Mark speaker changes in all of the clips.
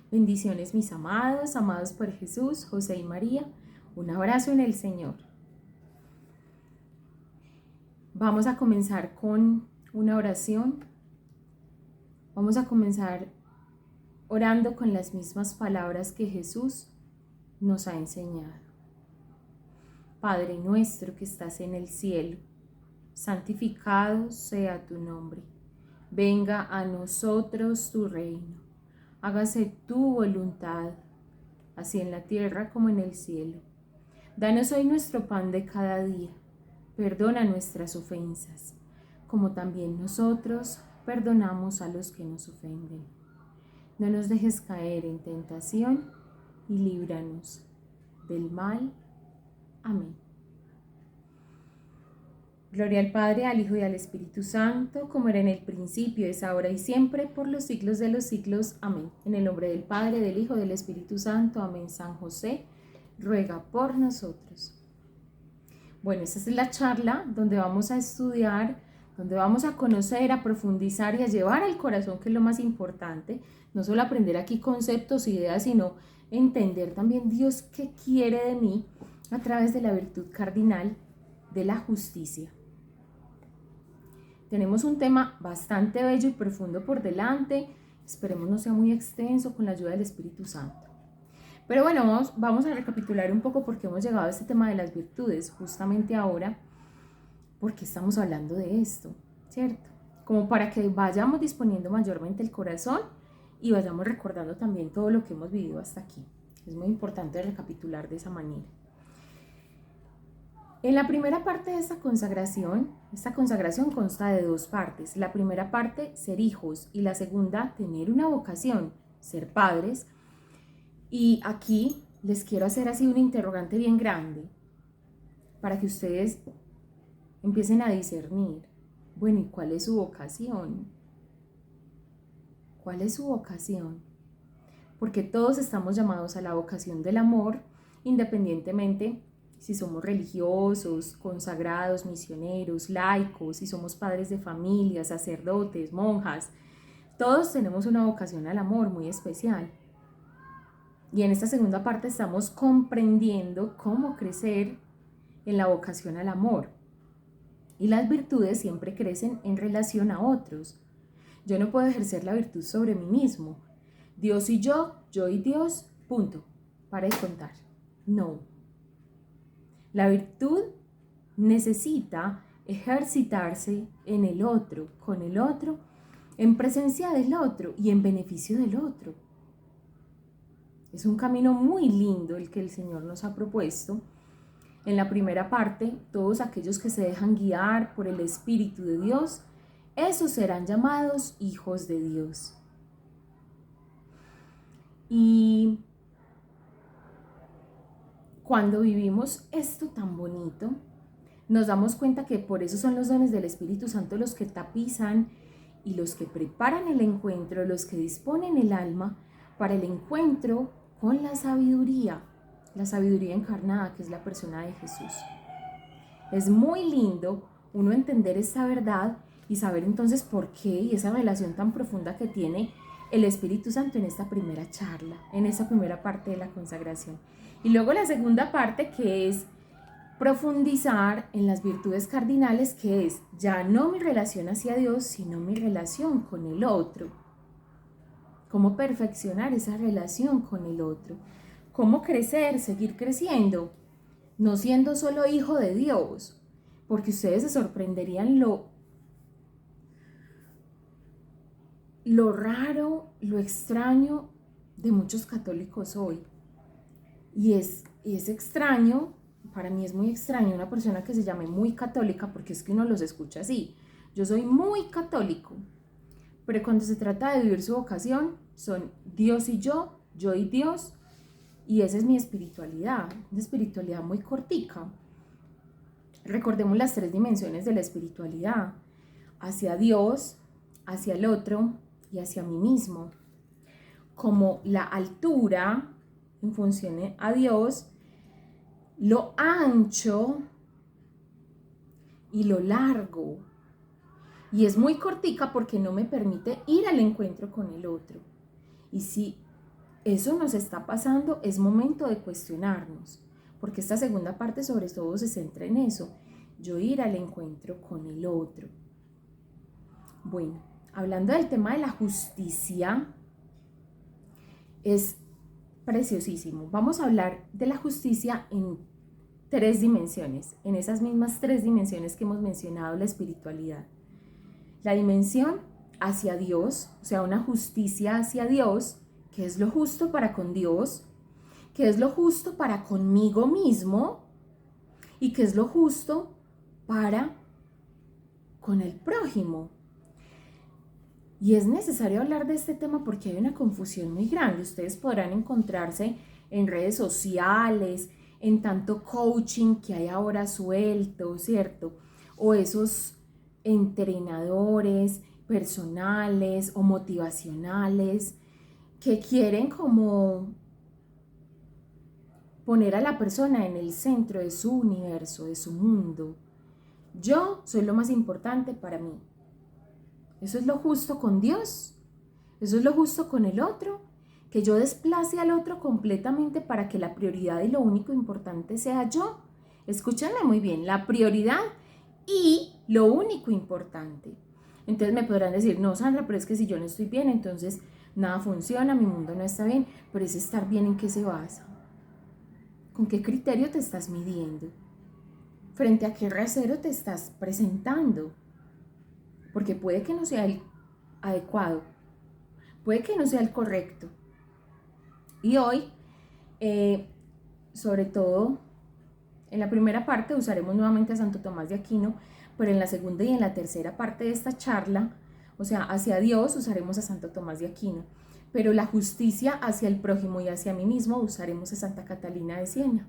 Speaker 1: Bendiciones mis amados, amados por Jesús, José y María. Un abrazo en el Señor. Vamos a comenzar con una oración. Vamos a comenzar orando con las mismas palabras que Jesús nos ha enseñado. Padre nuestro que estás en el cielo, santificado sea tu nombre. Venga a nosotros tu reino. Hágase tu voluntad, así en la tierra como en el cielo. Danos hoy nuestro pan de cada día. Perdona nuestras ofensas, como también nosotros perdonamos a los que nos ofenden. No nos dejes caer en tentación y líbranos del mal. Amén. Gloria al Padre, al Hijo y al Espíritu Santo, como era en el principio, es ahora y siempre, por los siglos de los siglos. Amén. En el nombre del Padre, del Hijo y del Espíritu Santo. Amén. San José, ruega por nosotros. Bueno, esta es la charla donde vamos a estudiar, donde vamos a conocer, a profundizar y a llevar al corazón, que es lo más importante. No solo aprender aquí conceptos, ideas, sino entender también Dios qué quiere de mí a través de la virtud cardinal de la justicia. Tenemos un tema bastante bello y profundo por delante. Esperemos no sea muy extenso, con la ayuda del Espíritu Santo. Pero bueno, vamos a recapitular un poco por qué hemos llegado a este tema de las virtudes, justamente ahora, porque estamos hablando de esto, ¿cierto? Como para que vayamos disponiendo mayormente el corazón y vayamos recordando también todo lo que hemos vivido hasta aquí. Es muy importante recapitular de esa manera. En la primera parte de esta consagración consta de dos partes. La primera parte, ser hijos, y la segunda, tener una vocación, ser padres. Y aquí les quiero hacer así un interrogante bien grande para que ustedes empiecen a discernir. Bueno, ¿y cuál es su vocación? ¿Cuál es su vocación? Porque todos estamos llamados a la vocación del amor, independientemente si somos religiosos, consagrados, misioneros, laicos, si somos padres de familia, sacerdotes, monjas. Todos tenemos una vocación al amor muy especial. Y en esta segunda parte estamos comprendiendo cómo crecer en la vocación al amor. Y las virtudes siempre crecen en relación a otros. Yo no puedo ejercer la virtud sobre mí mismo. Dios y yo y Dios, punto. Para de contar. No. La virtud necesita ejercitarse en el otro, con el otro, en presencia del otro y en beneficio del otro. Es un camino muy lindo el que el Señor nos ha propuesto. En la primera parte, todos aquellos que se dejan guiar por el Espíritu de Dios, esos serán llamados hijos de Dios. Y cuando vivimos esto tan bonito, nos damos cuenta que por eso son los dones del Espíritu Santo los que tapizan y los que preparan el encuentro, los que disponen el alma para el encuentro con la sabiduría encarnada, que es la persona de Jesús. Es muy lindo uno entender esta verdad y saber entonces por qué y esa relación tan profunda que tiene el Espíritu Santo en esta primera charla, en esta primera parte de la consagración. Y luego la segunda parte, que es profundizar en las virtudes cardinales, que es ya no mi relación hacia Dios, sino mi relación con el otro. Cómo perfeccionar esa relación con el otro. Cómo crecer, seguir creciendo, no siendo solo hijo de Dios, porque ustedes se sorprenderían lo raro, lo extraño de muchos católicos hoy. Y es extraño, para mí es muy extraño una persona que se llame muy católica, porque es que uno los escucha así. Yo soy muy católico, pero cuando se trata de vivir su vocación, son Dios y yo y Dios, y esa es mi espiritualidad, una espiritualidad muy cortica. Recordemos las tres dimensiones de la espiritualidad: hacia Dios, hacia el otro y hacia mí mismo. Como la altura en función a Dios, lo ancho y lo largo. Y es muy cortica porque no me permite ir al encuentro con el otro. Y si eso nos está pasando, es momento de cuestionarnos, porque esta segunda parte sobre todo se centra en eso, yo ir al encuentro con el otro. Bueno, hablando del tema de la justicia, es preciosísimo. Vamos a hablar de la justicia en 3 dimensiones, en esas mismas 3 dimensiones que hemos mencionado, la espiritualidad. La dimensión hacia Dios, o sea, una justicia hacia Dios, que es lo justo para con Dios, que es lo justo para conmigo mismo y que es lo justo para con el prójimo. Y es necesario hablar de este tema porque hay una confusión muy grande. Ustedes podrán encontrarse en redes sociales, en tanto coaching que hay ahora suelto, ¿cierto? O esos entrenadores personales o motivacionales que quieren como poner a la persona en el centro de su universo, de su mundo. Yo soy lo más importante para mí. Eso es lo justo con Dios, eso es lo justo con el otro, que yo desplace al otro completamente para que la prioridad y lo único importante sea yo. Escúchenme muy bien, la prioridad y lo único importante. Entonces me podrán decir, no, Sandra, pero es que si yo no estoy bien, entonces nada funciona, mi mundo no está bien. Pero ese estar bien, ¿en qué se basa? ¿Con qué criterio te estás midiendo? ¿Frente a qué rasero te estás presentando? Porque puede que no sea el adecuado, puede que no sea el correcto. Y hoy, sobre todo, en la primera parte usaremos nuevamente a Santo Tomás de Aquino, pero en la segunda y en la tercera parte de esta charla, o sea, hacia Dios usaremos a Santo Tomás de Aquino, pero la justicia hacia el prójimo y hacia mí mismo usaremos a Santa Catalina de Siena,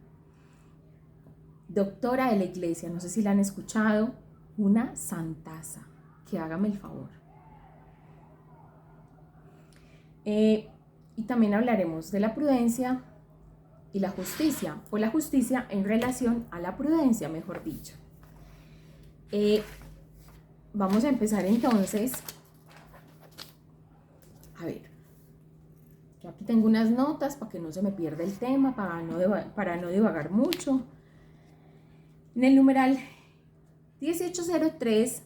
Speaker 1: doctora de la Iglesia, no sé si la han escuchado, una santaza. Que hágame el favor. Y también hablaremos de la prudencia y la justicia, o la justicia en relación a la prudencia, mejor dicho. Vamos a empezar entonces. A ver, yo aquí tengo unas notas para que no se me pierda el tema, para no divagar mucho. En el numeral 1803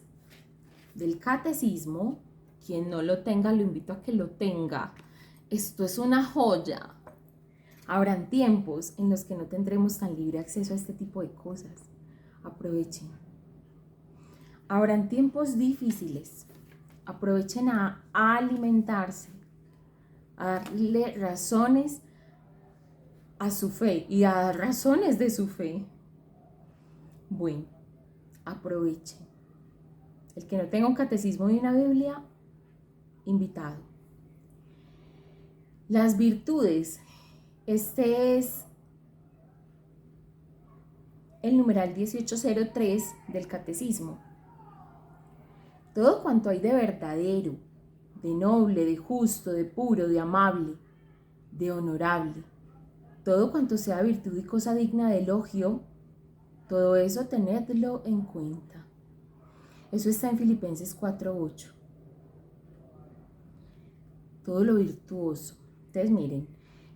Speaker 1: del catecismo, quien no lo tenga, lo invito a que lo tenga. Esto es una joya. Habrán tiempos en los que no tendremos tan libre acceso a este tipo de cosas. Aprovechen. Habrán tiempos difíciles. Aprovechen a alimentarse, a darle razones a su fe y a dar razones de su fe. Bueno, aprovechen. El que no tenga un catecismo y una Biblia, invitado. Las virtudes. Este es el numeral 1803 del catecismo. Todo cuanto hay de verdadero, de noble, de justo, de puro, de amable, de honorable, todo cuanto sea virtud y cosa digna de elogio, todo eso tenedlo en cuenta. Eso está en Filipenses 4:8. Todo lo virtuoso. Entonces miren,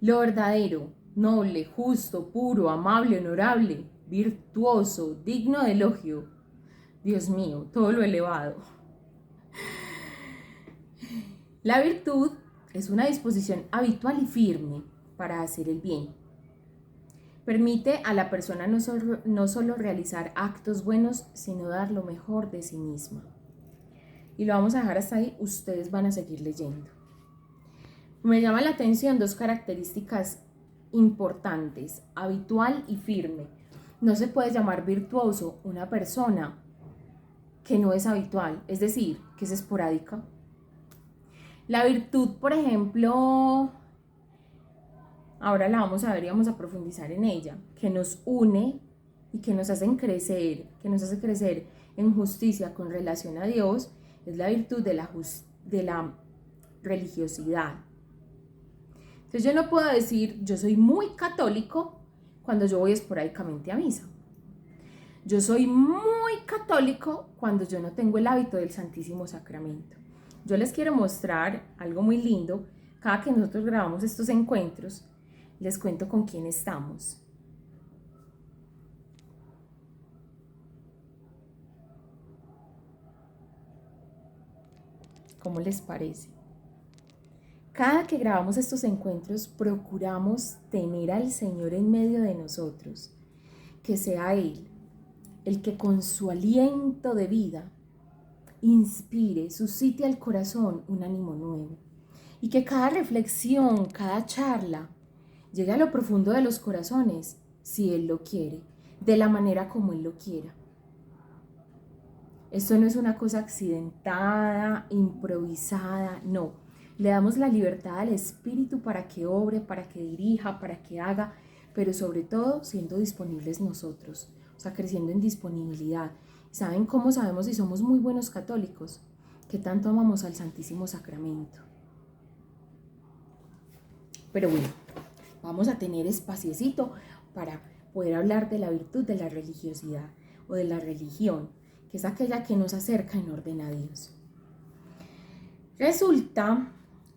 Speaker 1: lo verdadero, noble, justo, puro, amable, honorable, virtuoso, digno de elogio. Dios mío, todo lo elevado. La virtud es una disposición habitual y firme para hacer el bien. Permite a la persona no solo realizar actos buenos, sino dar lo mejor de sí misma. Y lo vamos a dejar hasta ahí, ustedes van a seguir leyendo. Me llama la atención 2 características importantes, habitual y firme. No se puede llamar virtuoso una persona que no es habitual, es decir, que es esporádica. La virtud, por ejemplo, ahora la vamos a ver y vamos a profundizar en ella, que nos une y que nos hace crecer en justicia con relación a Dios, es la virtud de la religiosidad. Entonces yo no puedo decir, yo soy muy católico cuando yo voy esporádicamente a misa. Yo soy muy católico cuando yo no tengo el hábito del Santísimo Sacramento. Yo les quiero mostrar algo muy lindo, Cada que nosotros grabamos estos encuentros, les cuento con quién estamos. ¿Cómo les parece? Cada que grabamos estos encuentros, procuramos tener al Señor en medio de nosotros, que sea Él el que con su aliento de vida inspire, suscite al corazón un ánimo nuevo, y que cada reflexión, cada charla, llegue a lo profundo de los corazones, si Él lo quiere, de la manera como Él lo quiera. Esto no es una cosa accidentada, improvisada, no. Le damos la libertad al Espíritu para que obre, para que dirija, para que haga, pero sobre todo siendo disponibles nosotros, o sea, creciendo en disponibilidad. ¿Saben cómo sabemos si somos muy buenos católicos? Que tanto amamos al Santísimo Sacramento. Pero bueno, vamos a tener espaciecito para poder hablar de la virtud de la religiosidad o de la religión, que es aquella que nos acerca en orden a Dios. Resulta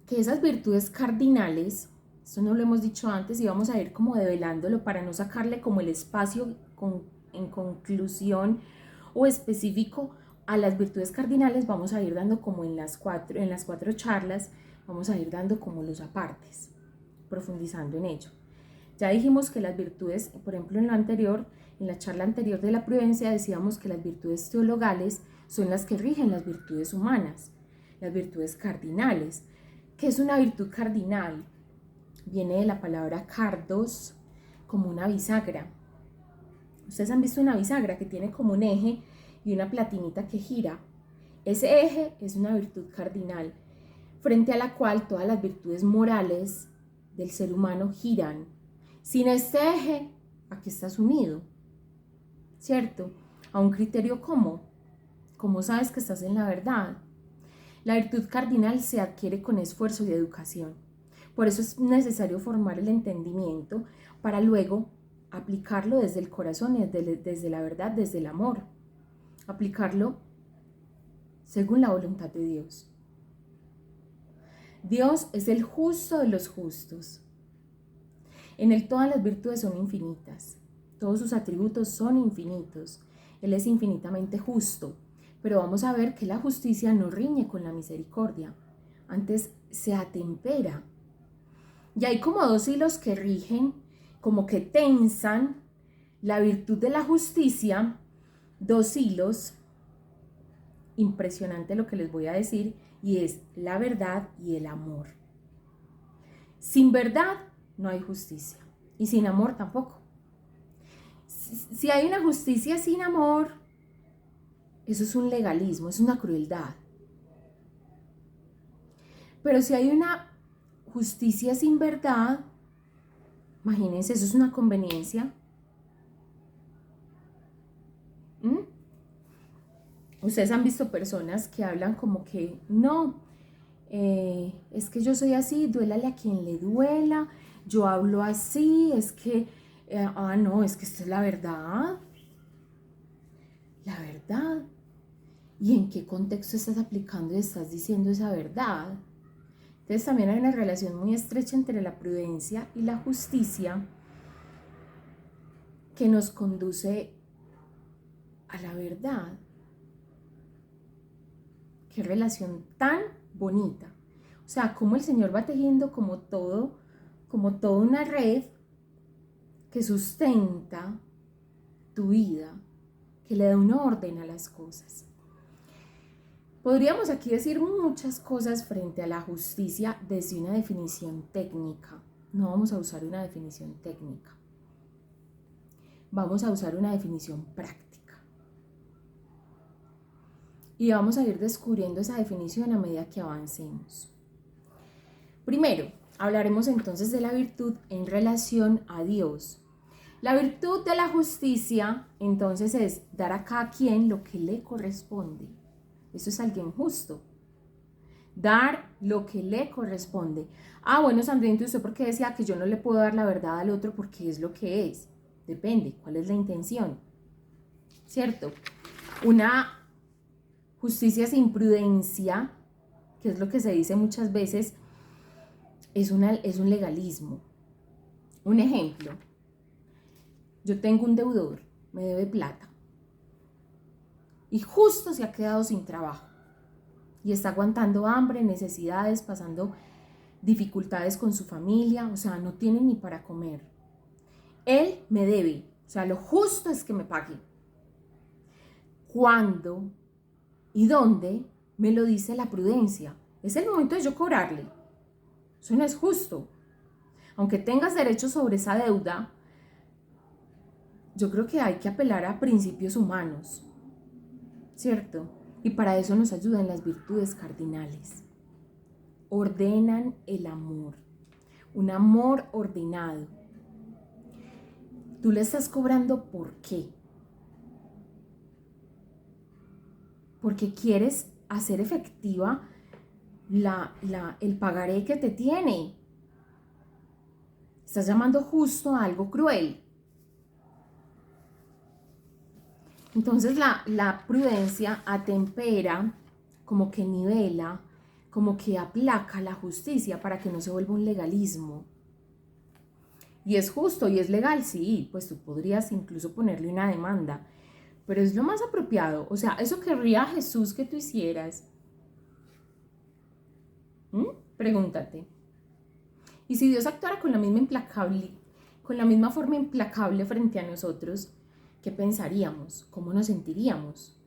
Speaker 1: que esas virtudes cardinales, esto no lo hemos dicho antes y vamos a ir como develándolo para no sacarle como el espacio en conclusión o específico a las virtudes cardinales, vamos a ir dando como en las cuatro charlas, vamos a ir dando como los apartes, profundizando en ello. Ya dijimos que las virtudes, por ejemplo en la charla anterior de la prudencia decíamos que las virtudes teologales son las que rigen las virtudes humanas, las virtudes cardinales. ¿Qué es una virtud cardinal? Viene de la palabra cardos, como una bisagra. Ustedes han visto una bisagra que tiene como un eje y una platinita que gira. Ese eje es una virtud cardinal, frente a la cual todas las virtudes morales del ser humano giran. Sin este eje, ¿a qué estás unido? ¿Cierto? A un criterio ¿cómo? ¿Cómo sabes que estás en la verdad? La virtud cardinal se adquiere con esfuerzo y educación. Por eso es necesario formar el entendimiento para luego aplicarlo desde el corazón, desde la verdad, desde el amor. Aplicarlo según la voluntad de Dios. Dios es el justo de los justos. En Él todas las virtudes son infinitas. Todos sus atributos son infinitos. Él es infinitamente justo. Pero vamos a ver que la justicia no riñe con la misericordia, antes se atempera. Y hay como dos hilos que rigen, como que tensan la virtud de la justicia, dos hilos, impresionante lo que les voy a decir, y es la verdad y el amor. Sin verdad no hay justicia, y sin amor tampoco. Si hay una justicia sin amor, eso es un legalismo, es una crueldad. Pero si hay una justicia sin verdad, imagínense, eso es una conveniencia. Ustedes han visto personas que hablan como que no, es que yo soy así, duélale a quien le duela, yo hablo así, es que, no, es que esta es la verdad. La verdad. ¿Y en qué contexto estás aplicando y estás diciendo esa verdad? Entonces también hay una relación muy estrecha entre la prudencia y la justicia que nos conduce a la verdad. Qué relación tan bonita. O sea, cómo el Señor va tejiendo como toda una red que sustenta tu vida, que le da un orden a las cosas. Podríamos aquí decir muchas cosas frente a la justicia desde una definición técnica. No vamos a usar una definición técnica. Vamos a usar una definición práctica. Y vamos a ir descubriendo esa definición a medida que avancemos. Primero, hablaremos entonces de la virtud en relación a Dios. La virtud de la justicia, entonces, es dar a cada quien lo que le corresponde. Eso es alguien justo. Dar lo que le corresponde. Bueno, Sandrina, ¿usted por qué decía que yo no le puedo dar la verdad al otro porque es lo que es? Depende, ¿cuál es la intención? ¿Cierto? Una justicia sin prudencia, que es lo que se dice muchas veces, es un legalismo. Un ejemplo, yo tengo un deudor, me debe plata y justo se ha quedado sin trabajo y está aguantando hambre, necesidades, pasando dificultades con su familia, o sea, no tiene ni para comer. Él me debe, o sea, lo justo es que me pague. ¿Cuándo y dónde? Me lo dice la prudencia. Es el momento de yo cobrarle. Eso no es justo. Aunque tengas derecho sobre esa deuda, yo creo que hay que apelar a principios humanos, ¿cierto? Y para eso nos ayudan las virtudes cardinales. Ordenan el amor, un amor ordenado. Tú le estás cobrando ¿por qué? Porque quieres hacer efectiva el pagaré que te tiene. Estás llamando justo a algo cruel. Entonces la prudencia atempera, como que nivela, como que aplaca la justicia para que no se vuelva un legalismo. Y es justo y es legal, sí, pues tú podrías incluso ponerle una demanda, pero es lo más apropiado. O sea, eso querría Jesús que tú hicieras. Pregúntate. Y si Dios actuara con la misma forma implacable frente a nosotros, ¿qué pensaríamos? ¿Cómo nos sentiríamos?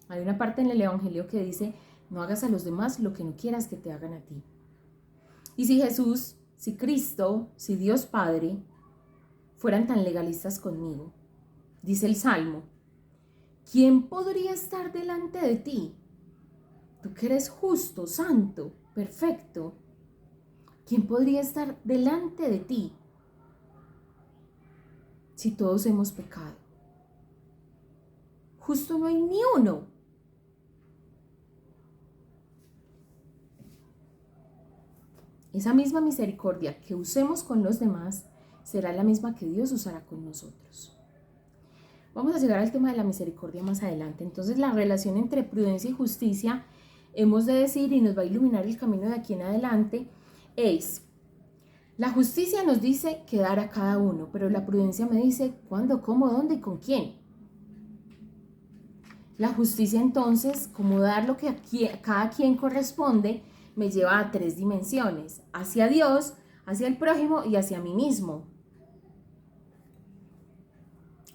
Speaker 1: Hay una parte en el Evangelio que dice, no hagas a los demás lo que no quieras que te hagan a ti. Y si Jesús, si Cristo, si Dios Padre fueran tan legalistas conmigo, dice el Salmo, ¿quién podría estar delante de ti? Tú que eres justo, santo, perfecto. ¿Quién podría estar delante de ti si todos hemos pecado? Justo no hay ni uno. Esa misma misericordia que usemos con los demás será la misma que Dios usará con nosotros. Vamos a llegar al tema de la misericordia más adelante. Entonces, la relación entre prudencia y justicia, hemos de decir, y nos va a iluminar el camino de aquí en adelante, es: la justicia nos dice qué dar a cada uno, pero la prudencia me dice cuándo, cómo, dónde y con quién. La justicia, entonces, como dar lo que a cada quien corresponde, me lleva a 3 dimensiones: hacia Dios, hacia el prójimo y hacia mí mismo,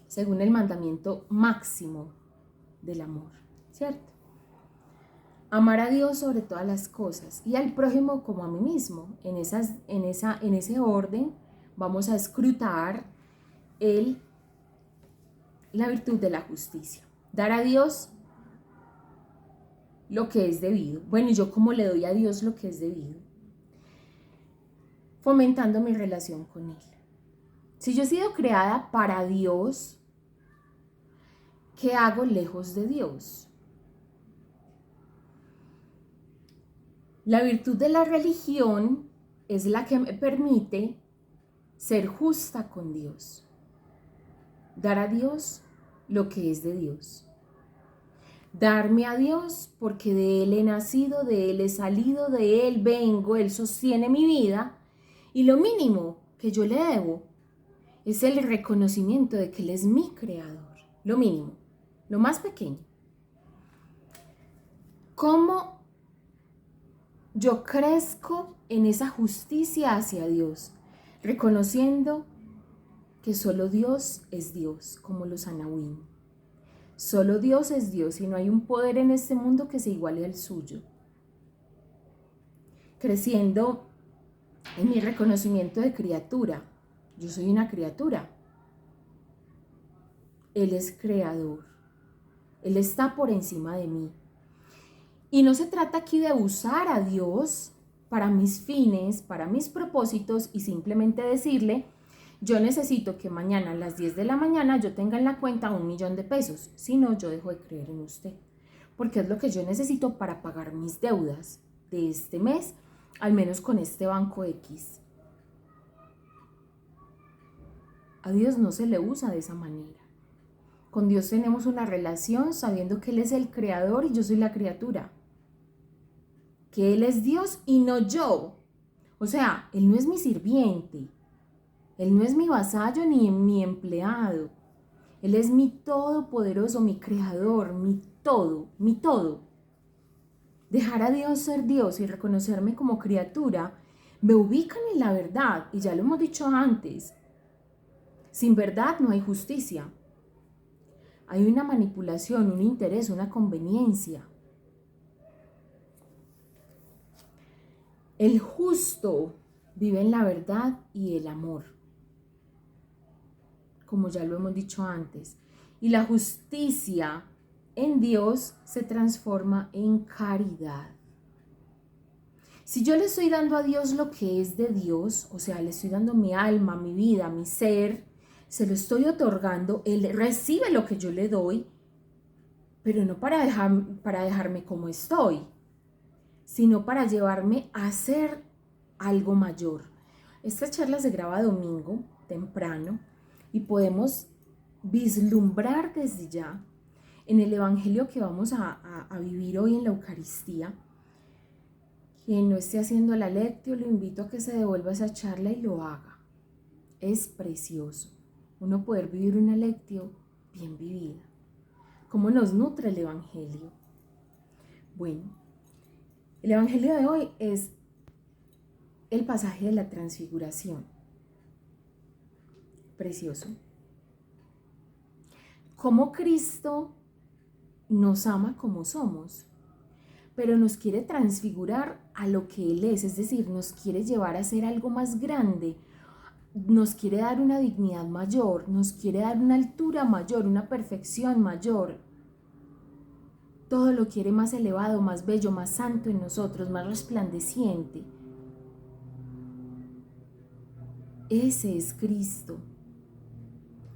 Speaker 1: según el mandamiento máximo del amor, ¿cierto? Amar a Dios sobre todas las cosas y al prójimo como a mí mismo. En ese orden vamos a escrutar la virtud de la justicia. Dar a Dios lo que es debido. Bueno, ¿y yo cómo le doy a Dios lo que es debido? Fomentando mi relación con Él. Si yo he sido creada para Dios, ¿qué hago lejos de Dios? La virtud de la religión es la que me permite ser justa con Dios. Dar a Dios lo que es de Dios. Darme a Dios porque de Él he nacido, de Él he salido, de Él vengo, Él sostiene mi vida. Y lo mínimo que yo le debo es el reconocimiento de que Él es mi creador. Lo mínimo, lo más pequeño. ¿Cómo yo crezco en esa justicia hacia Dios? Reconociendo que solo Dios es Dios, como los Anahuim. Solo Dios es Dios y no hay un poder en este mundo que se iguale al suyo. Creciendo en mi reconocimiento de criatura. Yo soy una criatura. Él es creador. Él está por encima de mí. Y no se trata aquí de usar a Dios para mis fines, para mis propósitos y simplemente decirle: yo necesito que mañana a las 10 de la mañana yo tenga en la cuenta 1.000.000 de pesos. Si no, yo dejo de creer en usted. Porque es lo que yo necesito para pagar mis deudas de este mes, al menos con este banco X. A Dios no se le usa de esa manera. Con Dios tenemos una relación sabiendo que Él es el creador y yo soy la criatura. Que Él es Dios y no yo. O sea, Él no es mi sirviente, Él no es mi vasallo ni mi empleado. Él es mi todopoderoso, mi creador, mi todo, mi todo. Dejar a Dios ser Dios y reconocerme como criatura me ubican en la verdad, y ya lo hemos dicho antes. Sin verdad no hay justicia. Hay una manipulación, un interés, una conveniencia. El justo vive en la verdad y el amor, como ya lo hemos dicho antes. Y la justicia en Dios se transforma en caridad. Si yo le estoy dando a Dios lo que es de Dios, o sea, le estoy dando mi alma, mi vida, mi ser, se lo estoy otorgando, Él recibe lo que yo le doy, pero no para dejarme como estoy, sino para llevarme a ser algo mayor. Esta charla se graba domingo temprano y podemos vislumbrar desde ya en el evangelio que vamos a vivir hoy en la Eucaristía. Quien no esté haciendo la lectio, lo invito a que se devuelva esa charla y lo haga. Es precioso uno poder vivir una lectio bien vivida. ¿Cómo nos nutre el evangelio? Bueno, el evangelio de hoy es el pasaje de la transfiguración. Precioso. Cómo Cristo nos ama como somos, pero nos quiere transfigurar a lo que Él es decir, nos quiere llevar a ser algo más grande, nos quiere dar una dignidad mayor, nos quiere dar una altura mayor, una perfección mayor. Todo lo quiere más elevado, más bello, más santo en nosotros, más resplandeciente. Ese es Cristo.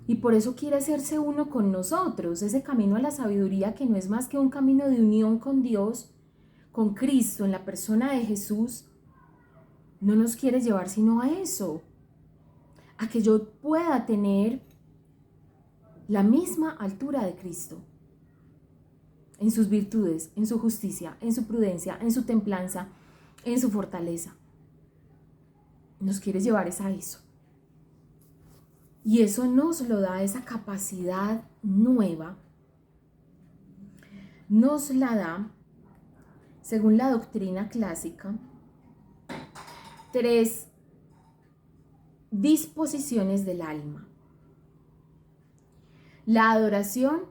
Speaker 1: Y por eso quiere hacerse uno con nosotros, ese camino a la sabiduría que no es más que un camino de unión con Dios, con Cristo, en la persona de Jesús. No nos quiere llevar sino a eso, a que yo pueda tener la misma altura de Cristo, en sus virtudes, en su justicia, en su prudencia, en su templanza, en su fortaleza. Nos quiere llevar a eso. Y eso nos lo da, esa capacidad nueva, nos la da, según la doctrina clásica, 3 disposiciones del alma: la adoración,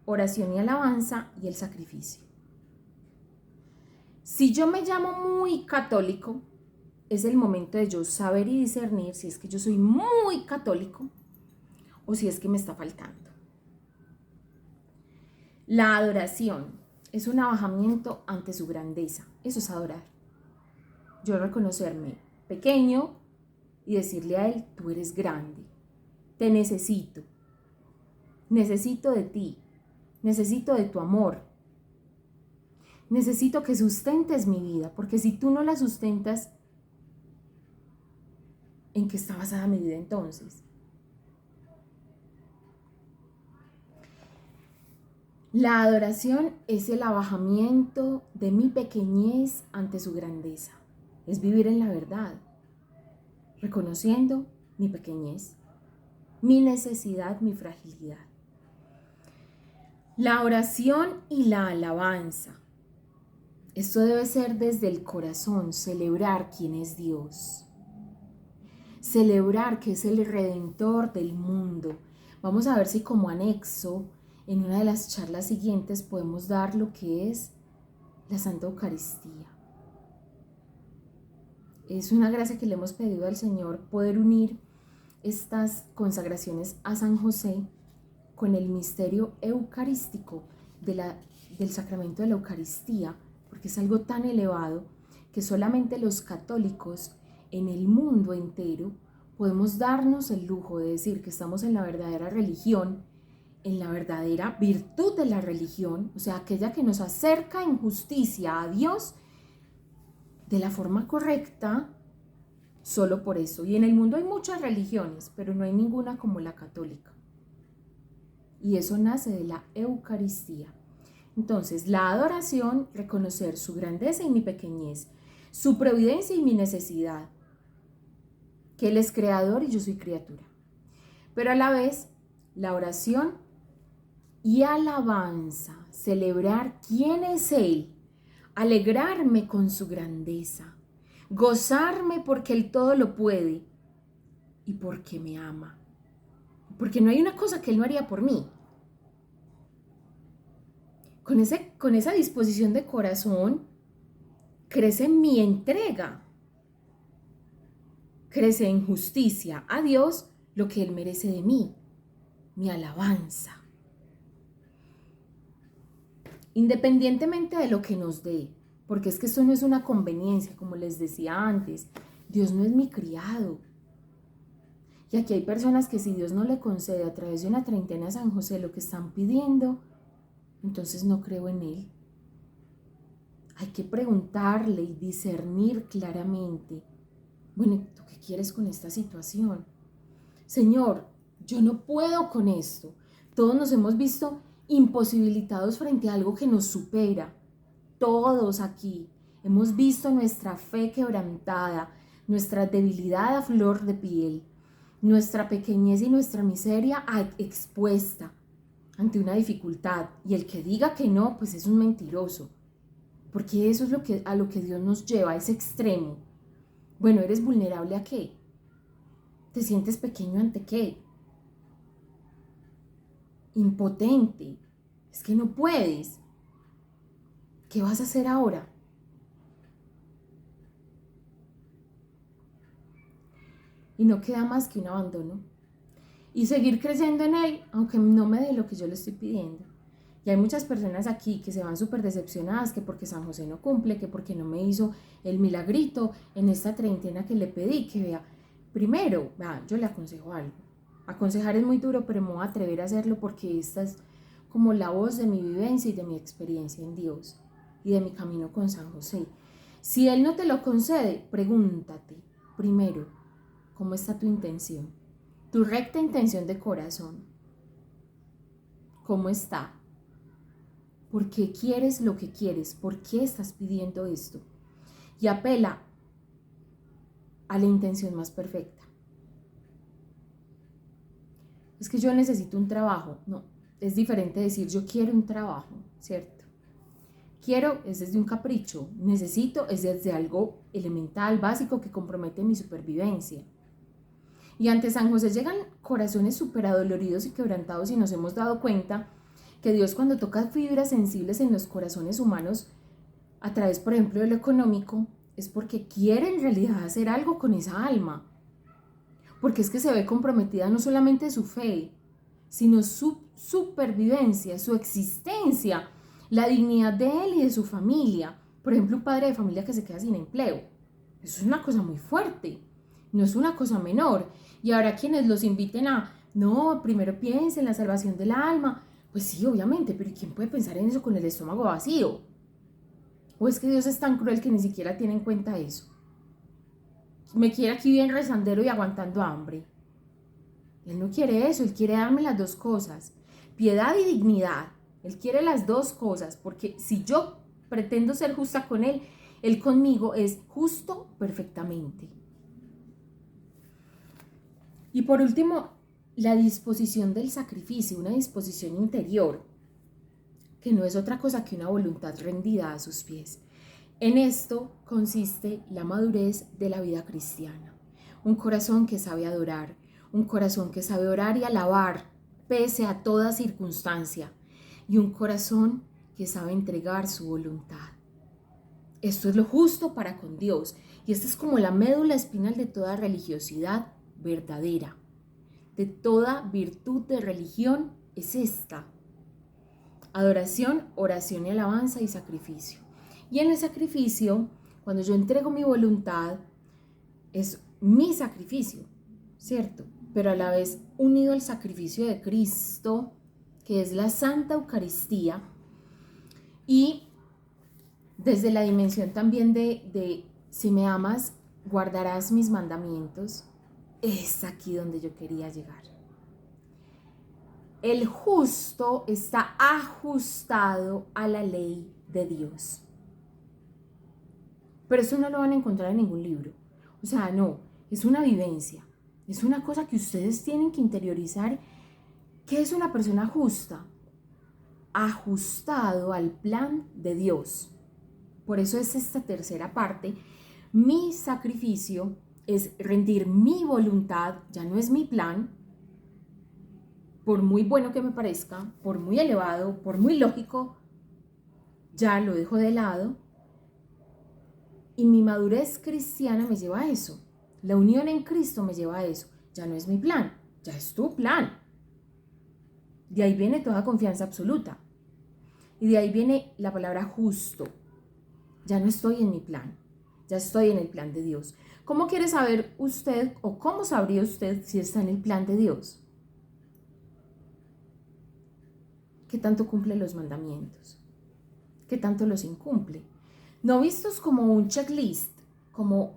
Speaker 1: oración y alabanza, y el sacrificio. Si yo me llamo muy católico, es el momento de yo saber y discernir si es que yo soy muy católico o si es que me está faltando. La adoración es un abajamiento ante su grandeza. Eso es adorar. Yo reconocerme pequeño y decirle a Él: tú eres grande, te necesito de ti, necesito de tu amor, necesito que sustentes mi vida, porque si tú no la sustentas, ¿en qué está basada mi vida entonces? La adoración es el abajamiento de mi pequeñez ante su grandeza. Es vivir en la verdad, reconociendo mi pequeñez, mi necesidad, mi fragilidad. La oración y la alabanza. Esto debe ser desde el corazón, celebrar quién es Dios. Celebrar que es el Redentor del mundo. Vamos a ver si como anexo en una de las charlas siguientes podemos dar lo que es la Santa Eucaristía. Es una gracia que le hemos pedido al Señor, poder unir estas consagraciones a San José con el misterio eucarístico del sacramento de la Eucaristía, porque es algo tan elevado que solamente los católicos en el mundo entero podemos darnos el lujo de decir que estamos en la verdadera religión, en la verdadera virtud de la religión, o sea, aquella que nos acerca en justicia a Dios de la forma correcta, solo por eso. Y en el mundo hay muchas religiones, pero no hay ninguna como la católica. Y eso nace de la Eucaristía. Entonces, la adoración, reconocer su grandeza y mi pequeñez. su providencia y mi necesidad, que Él es creador y yo soy criatura. Pero a la vez, la oración y alabanza, celebrar quién es Él, alegrarme con su grandeza, gozarme porque Él todo lo puede y porque me ama. Porque no hay una cosa que Él no haría por mí. Con esa disposición de corazón, crece mi entrega, crece en justicia a Dios lo que Él merece de mí, mi alabanza. Independientemente de lo que nos dé, porque es que esto no es una conveniencia, como les decía antes, Dios no es mi criado. Y aquí hay personas que si Dios no le concede a través de una treintena a San José lo que están pidiendo, entonces no creo en Él. Hay que preguntarle y discernir claramente, bueno, ¿tú qué quieres con esta situación? Señor, yo no puedo con esto. Todos nos hemos visto imposibilitados frente a algo que nos supera. Todos aquí hemos visto nuestra fe quebrantada, nuestra debilidad a flor de piel, nuestra pequeñez y nuestra miseria expuesta ante una dificultad. Y el que diga que no, pues es un mentiroso. Porque eso es a lo que Dios nos lleva, a ese extremo. Bueno, ¿eres vulnerable a qué? ¿Te sientes pequeño ante qué? Impotente. Es que no puedes. ¿Qué vas a hacer ahora? Y no queda más que un abandono. Y seguir creciendo en Él, aunque no me dé lo que yo le estoy pidiendo. Y hay muchas personas aquí que se van súper decepcionadas, que porque San José no cumple, que porque no me hizo el milagrito en esta treintena que le pedí, que vea, primero, yo le aconsejo algo. Aconsejar es muy duro, pero me voy a atrever a hacerlo porque esta es como la voz de mi vivencia y de mi experiencia en Dios y de mi camino con San José. Si Él no te lo concede, pregúntate, primero, ¿cómo está tu intención? Tu recta intención de corazón, ¿cómo está? ¿Por qué quieres lo que quieres? ¿Por qué estás pidiendo esto? Y apela a la intención más perfecta. Es que yo necesito un trabajo. No, es diferente decir yo quiero un trabajo, ¿cierto? Quiero es desde un capricho. Necesito es desde algo elemental, básico, que compromete mi supervivencia. Y ante San José llegan corazones súper adoloridos y quebrantados y nos hemos dado cuenta que Dios cuando toca fibras sensibles en los corazones humanos, a través, por ejemplo, de lo económico, es porque quiere en realidad hacer algo con esa alma. Porque es que se ve comprometida no solamente su fe, sino su supervivencia, su existencia, la dignidad de él y de su familia. Por ejemplo, un padre de familia que se queda sin empleo. Eso es una cosa muy fuerte, no es una cosa menor. Y ahora quienes los inviten a, no, primero piensen en la salvación del alma. Pues sí, obviamente, pero ¿quién puede pensar en eso con el estómago vacío? ¿O es que Dios es tan cruel que ni siquiera tiene en cuenta eso? Me quiere aquí bien rezandero y aguantando hambre. Él no quiere eso, Él quiere darme las dos cosas, piedad y dignidad. Él quiere las dos cosas, porque si yo pretendo ser justa con Él, Él conmigo es justo perfectamente. Y por último, la disposición del sacrificio, una disposición interior, que no es otra cosa que una voluntad rendida a sus pies. En esto consiste la madurez de la vida cristiana. Un corazón que sabe adorar, un corazón que sabe orar y alabar pese a toda circunstancia, y un corazón que sabe entregar su voluntad. Esto es lo justo para con Dios, y esta es como la médula espinal de toda religiosidad verdadera, de toda virtud de religión es esta: adoración, oración y alabanza y sacrificio. Y en el sacrificio, cuando yo entrego mi voluntad, es mi sacrificio, ¿cierto? Pero a la vez unido al sacrificio de Cristo, que es la Santa Eucaristía, y desde la dimensión también de si me amas, guardarás mis mandamientos, es aquí donde yo quería llegar. El justo está ajustado a la ley de Dios. Pero eso no lo van a encontrar en ningún libro. O sea, no, es una vivencia. Es una cosa que ustedes tienen que interiorizar. ¿Qué es una persona justa? Ajustado al plan de Dios. Por eso es esta tercera parte. Mi sacrificio es rendir mi voluntad, ya no es mi plan, por muy bueno que me parezca, por muy elevado, por muy lógico, ya lo dejo de lado. Y mi madurez cristiana me lleva a eso. La unión en Cristo me lleva a eso. Ya no es mi plan, ya es tu plan. De ahí viene toda confianza absoluta. Y de ahí viene la palabra justo. Ya no estoy en mi plan, ya estoy en el plan de Dios. ¿Cómo quiere saber usted o cómo sabría usted si está en el plan de Dios? ¿Qué tanto cumple los mandamientos? ¿Qué tanto los incumple? No vistos como un checklist, como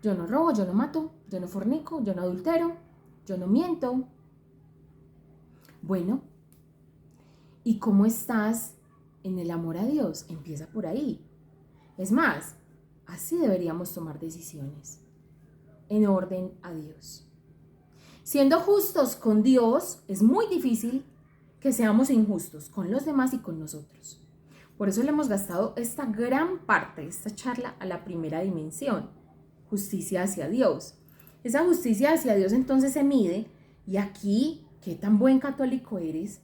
Speaker 1: yo no robo, yo no mato, yo no fornico, yo no adultero, yo no miento. Bueno, ¿y cómo estás en el amor a Dios? Empieza por ahí. Es más, así deberíamos tomar decisiones, en orden a Dios. Siendo justos con Dios, es muy difícil que seamos injustos con los demás y con nosotros. Por eso le hemos gastado esta gran parte de esta charla a la primera dimensión, justicia hacia Dios. Esa justicia hacia Dios entonces se mide, y aquí, ¿qué tan buen católico eres?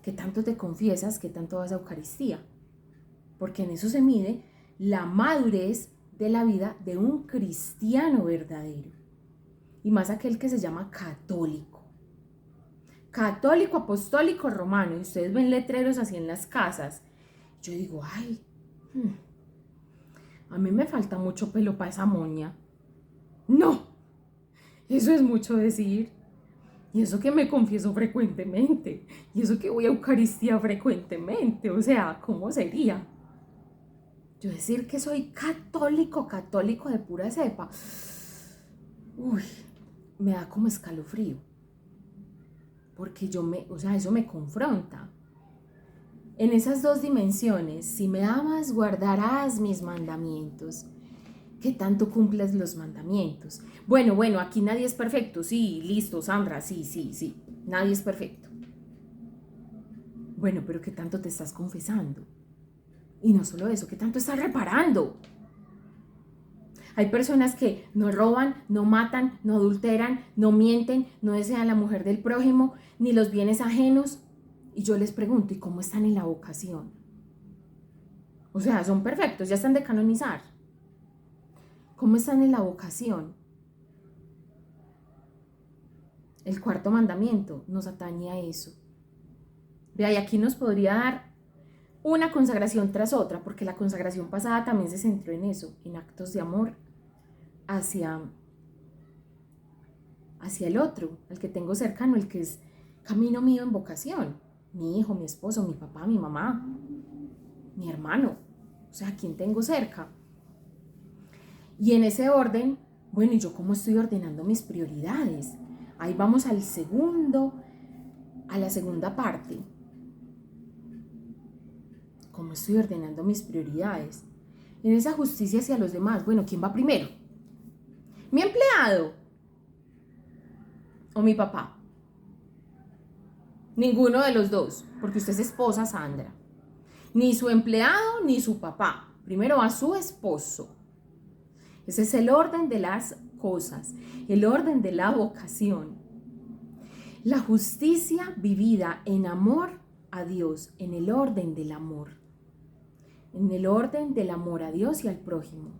Speaker 1: ¿Qué tanto te confiesas? ¿Qué tanto vas a Eucaristía? Porque en eso se mide la madurez de la vida de un cristiano verdadero. Y más aquel que se llama católico. Católico, apostólico, romano. Y ustedes ven letreros así en las casas. Yo digo, ay, a mí me falta mucho pelo para esa moña. No, eso es mucho decir. Y eso que me confieso frecuentemente. Y eso que voy a Eucaristía frecuentemente. O sea, ¿cómo sería? Yo decir que soy católico, católico de pura cepa. Uy, me da como escalofrío. Porque eso me confronta. En esas dos dimensiones, si me amas, guardarás mis mandamientos. ¿Qué tanto cumples los mandamientos? Bueno, aquí nadie es perfecto. Sí, listo, Sandra, sí. Nadie es perfecto. Bueno, pero ¿qué tanto te estás confesando? Y no solo eso, ¿qué tanto estás reparando? Hay personas que no roban, no matan, no adulteran, no mienten, no desean la mujer del prójimo, ni los bienes ajenos. Y yo les pregunto, ¿y cómo están en la vocación? O sea, son perfectos, ya están de canonizar. ¿Cómo están en la vocación? El cuarto mandamiento nos atañe a eso. Vea, y aquí nos podría dar una consagración tras otra, porque la consagración pasada también se centró en eso, en actos de amor hacia el otro, al que tengo cercano, el que es camino mío en vocación. Mi hijo, mi esposo, mi papá, mi mamá, mi hermano, o sea, quien tengo cerca. Y en ese orden, bueno, ¿y yo cómo estoy ordenando mis prioridades? Ahí vamos a la segunda parte. ¿Cómo estoy ordenando mis prioridades? En esa justicia hacia los demás, bueno, ¿quién va primero? ¿Mi empleado o mi papá? Ninguno de los dos, porque usted es esposa, Sandra. Ni su empleado ni su papá. Primero va su esposo. Ese es el orden de las cosas, el orden de la vocación. La justicia vivida en amor a Dios, en el orden del amor. En el orden del amor a Dios y al prójimo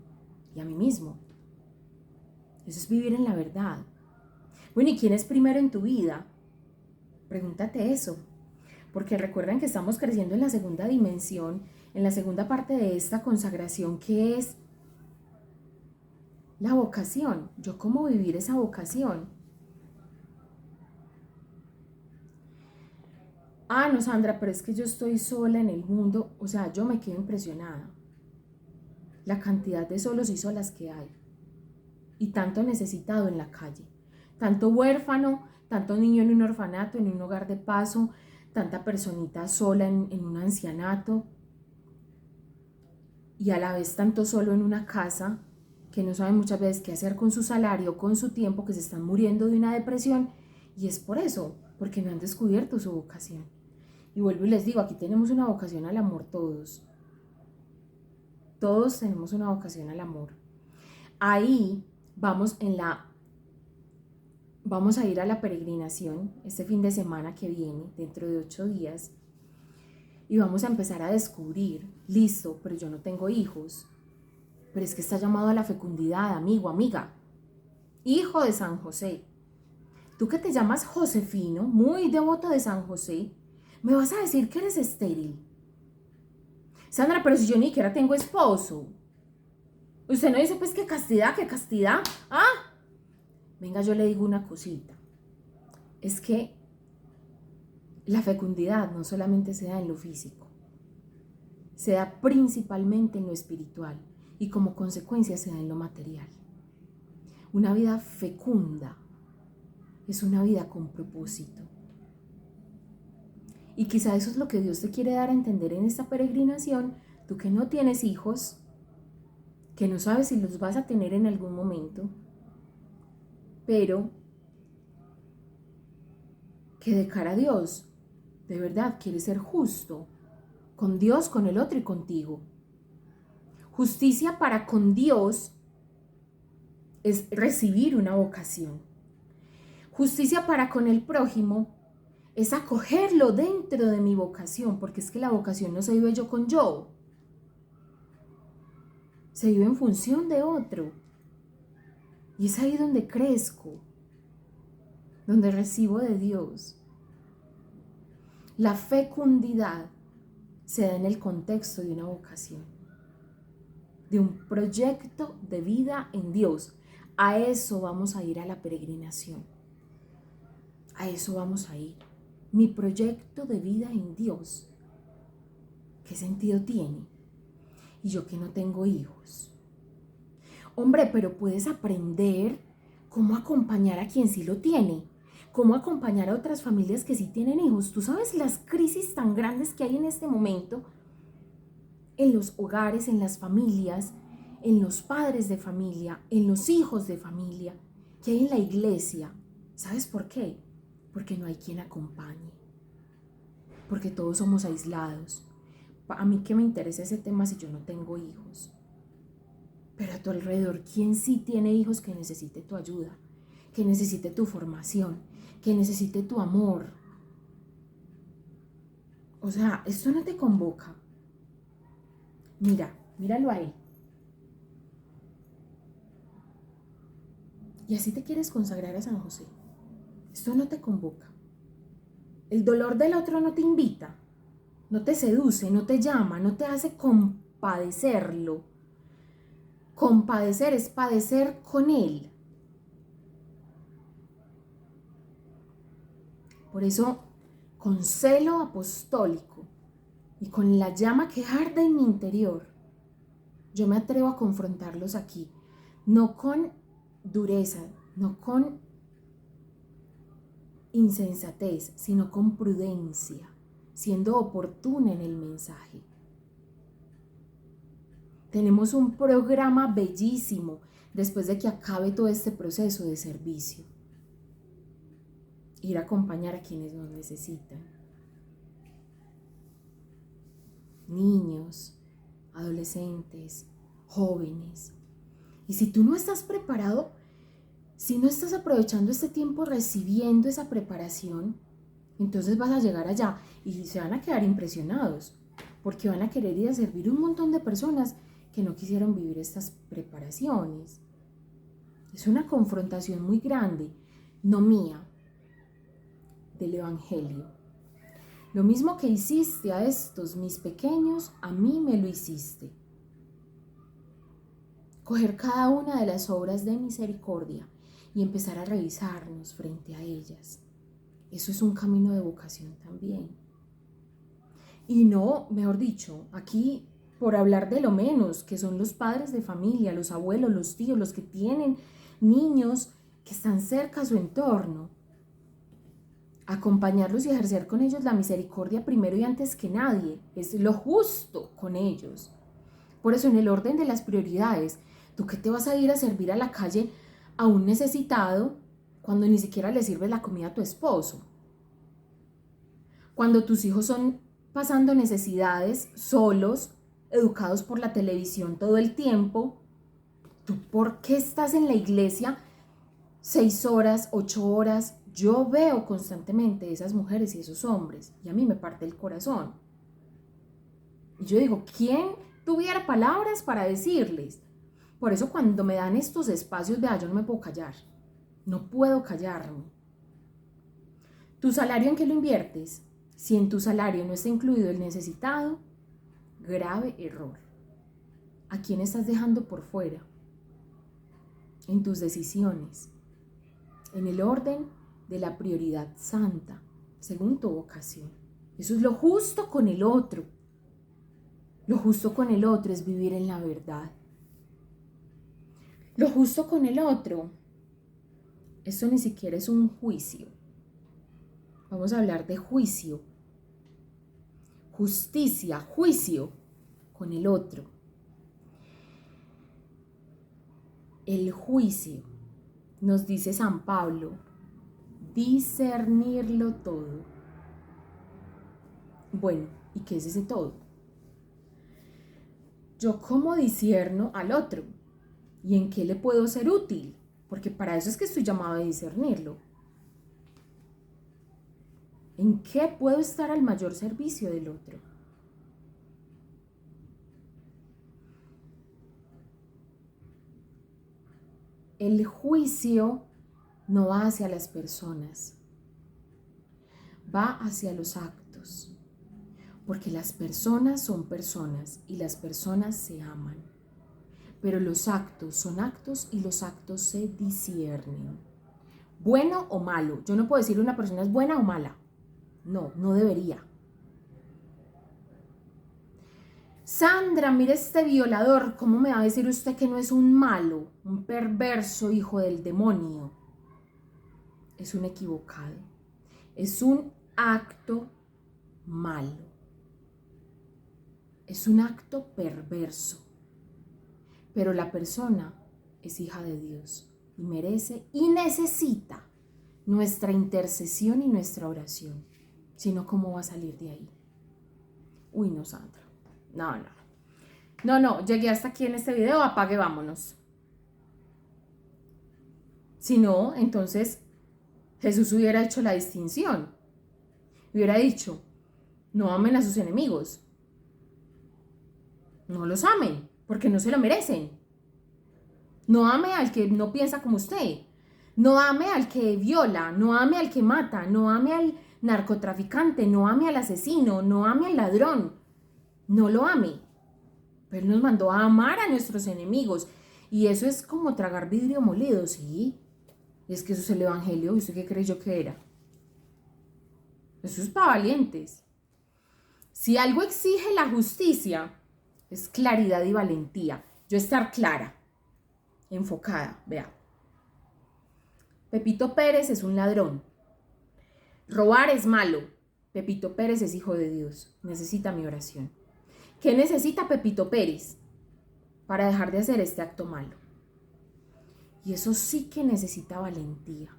Speaker 1: y a mí mismo. Eso es vivir en la verdad. Bueno, ¿y quién es primero en tu vida? Pregúntate eso, porque recuerden que estamos creciendo en la segunda dimensión, en la segunda parte de esta consagración, que es la vocación. ¿Yo cómo vivir esa vocación? Ah, no, Sandra, pero es que yo estoy sola en el mundo. O sea, yo me quedo impresionada. La cantidad de solos y solas que hay. Y tanto necesitado en la calle. Tanto huérfano, tanto niño en un orfanato, en un hogar de paso, tanta personita sola en un ancianato. y a la vez tanto solo en una casa, que no saben muchas veces qué hacer con su salario, con su tiempo, que se están muriendo de una depresión, y es por eso, porque no han descubierto su vocación. Y vuelvo y les digo, aquí tenemos una vocación al amor todos. Todos tenemos una vocación al amor. Ahí vamos a ir a la peregrinación este fin de semana que viene, dentro de 8 días, y vamos a empezar a descubrir, listo, pero yo no tengo hijos, pero es que está llamado a la fecundidad, amigo, amiga, hijo de San José. Tú que te llamas Josefino, muy devoto de San José, ¿me vas a decir que eres estéril? Sandra, pero si yo ni siquiera tengo esposo. Usted no dice pues que castidad, ¿ah? Venga, yo le digo una cosita. Es que la fecundidad no solamente se da en lo físico, se da principalmente en lo espiritual y como consecuencia se da en lo material. Una vida fecunda es una vida con propósito. Y quizá eso es lo que Dios te quiere dar a entender en esta peregrinación, tú que no tienes hijos, que no sabes si los vas a tener en algún momento, pero que de cara a Dios, de verdad quieres ser justo con Dios, con el otro y contigo. Justicia para con Dios es recibir una vocación. Justicia para con el prójimo es acogerlo dentro de mi vocación, porque es que la vocación no se vive yo con yo, se vive en función de otro. Y es ahí donde crezco, donde recibo de Dios. La fecundidad se da en el contexto de una vocación, de un proyecto de vida en Dios. A eso vamos a ir a la peregrinación. A eso vamos a ir. Mi proyecto de vida en Dios. ¿Qué sentido tiene? Y yo que no tengo hijos. Hombre, pero puedes aprender cómo acompañar a quien sí lo tiene. Cómo acompañar a otras familias que sí tienen hijos. Tú sabes las crisis tan grandes que hay en este momento en los hogares, en las familias, en los padres de familia, en los hijos de familia, que hay en la iglesia. ¿Sabes por qué? Porque no hay quien acompañe. Porque todos somos aislados. A mí qué me interesa ese tema si yo no tengo hijos. Pero a tu alrededor, ¿quién sí tiene hijos que necesite tu ayuda? Que necesite tu formación, que necesite tu amor. O sea, esto no te convoca. Míralo ahí. Y así te quieres consagrar a San José. Esto no te convoca. El dolor del otro no te invita, no te seduce, no te llama, no te hace compadecerlo. Compadecer es padecer con él. Por eso, con celo apostólico y con la llama que arde en mi interior, yo me atrevo a confrontarlos aquí, no con dureza, no con insensatez, sino con prudencia, siendo oportuna en el mensaje. Tenemos un programa bellísimo después de que acabe todo este proceso de servicio. Ir a acompañar a quienes nos necesitan. Niños, adolescentes, jóvenes. Y si tú no estás preparado, si no estás aprovechando este tiempo recibiendo esa preparación, entonces vas a llegar allá y se van a quedar impresionados, porque van a querer ir a servir un montón de personas que no quisieron vivir estas preparaciones. Es una confrontación muy grande, no mía, del Evangelio. Lo mismo que hiciste a estos mis pequeños, a mí me lo hiciste. Coger cada una de las obras de misericordia y empezar a revisarnos frente a ellas. Eso es un camino de vocación también. Y no, mejor dicho, aquí por hablar de lo menos, que son los padres de familia, los abuelos, los tíos, los que tienen niños que están cerca a su entorno. Acompañarlos y ejercer con ellos la misericordia primero y antes que nadie. Es lo justo con ellos. Por eso en el orden de las prioridades, ¿tú qué te vas a ir a servir a la calle a un necesitado cuando ni siquiera le sirves la comida a tu esposo? Cuando tus hijos son pasando necesidades solos, educados por la televisión todo el tiempo, ¿tú por qué estás en la iglesia 6 horas, 8 horas? Yo veo constantemente esas mujeres y esos hombres y a mí me parte el corazón. Y yo digo, ¿quién tuviera palabras para decirles? Por eso cuando me dan estos espacios, vea, yo no me puedo callar. No puedo callarme. ¿Tu salario en qué lo inviertes? Si en tu salario no está incluido el necesitado, grave error. ¿A quién estás dejando por fuera? En tus decisiones, en el orden de la prioridad santa, según tu vocación. Eso es lo justo con el otro. Lo justo con el otro es vivir en la verdad. Lo justo con el otro, esto ni siquiera es un juicio. Vamos a hablar de juicio. Justicia, juicio con el otro. El juicio, nos dice San Pablo, discernirlo todo. Bueno, ¿y qué es ese todo? Yo cómo discierno al otro y en qué le puedo ser útil, porque para eso es que estoy llamado a discernirlo. ¿En qué puedo estar al mayor servicio del otro? El juicio no va hacia las personas, va hacia los actos, porque las personas son personas y las personas se aman, pero los actos son actos y los actos se disciernen. Bueno o malo, yo no puedo decir una persona es buena o mala, no debería. Sandra, mire este violador, ¿cómo me va a decir usted que no es un malo, un perverso hijo del demonio? Es un equivocado, es un acto malo, es un acto perverso, pero la persona es hija de Dios y merece y necesita nuestra intercesión y nuestra oración, si no, ¿cómo va a salir de ahí? Uy, no, Sandra, no, llegué hasta aquí en este video, apague, vámonos. Si no, entonces Jesús hubiera hecho la distinción. Hubiera dicho, no amen a sus enemigos. No los amen, porque no se lo merecen. No ame al que no piensa como usted. No ame al que viola, no ame al que mata, no ame al narcotraficante, no ame al asesino, no ame al ladrón. No lo ame. Pero Él nos mandó a amar a nuestros enemigos. Y eso es como tragar vidrio molido, ¿sí? Es que eso es el evangelio. ¿Y usted qué creyó que era? Eso es para valientes. Si algo exige la justicia, es claridad y valentía. Yo estar clara, enfocada, vea. Pepito Pérez es un ladrón. Robar es malo. Pepito Pérez es hijo de Dios. Necesita mi oración. ¿Qué necesita Pepito Pérez para dejar de hacer este acto malo? Y eso sí que necesita valentía.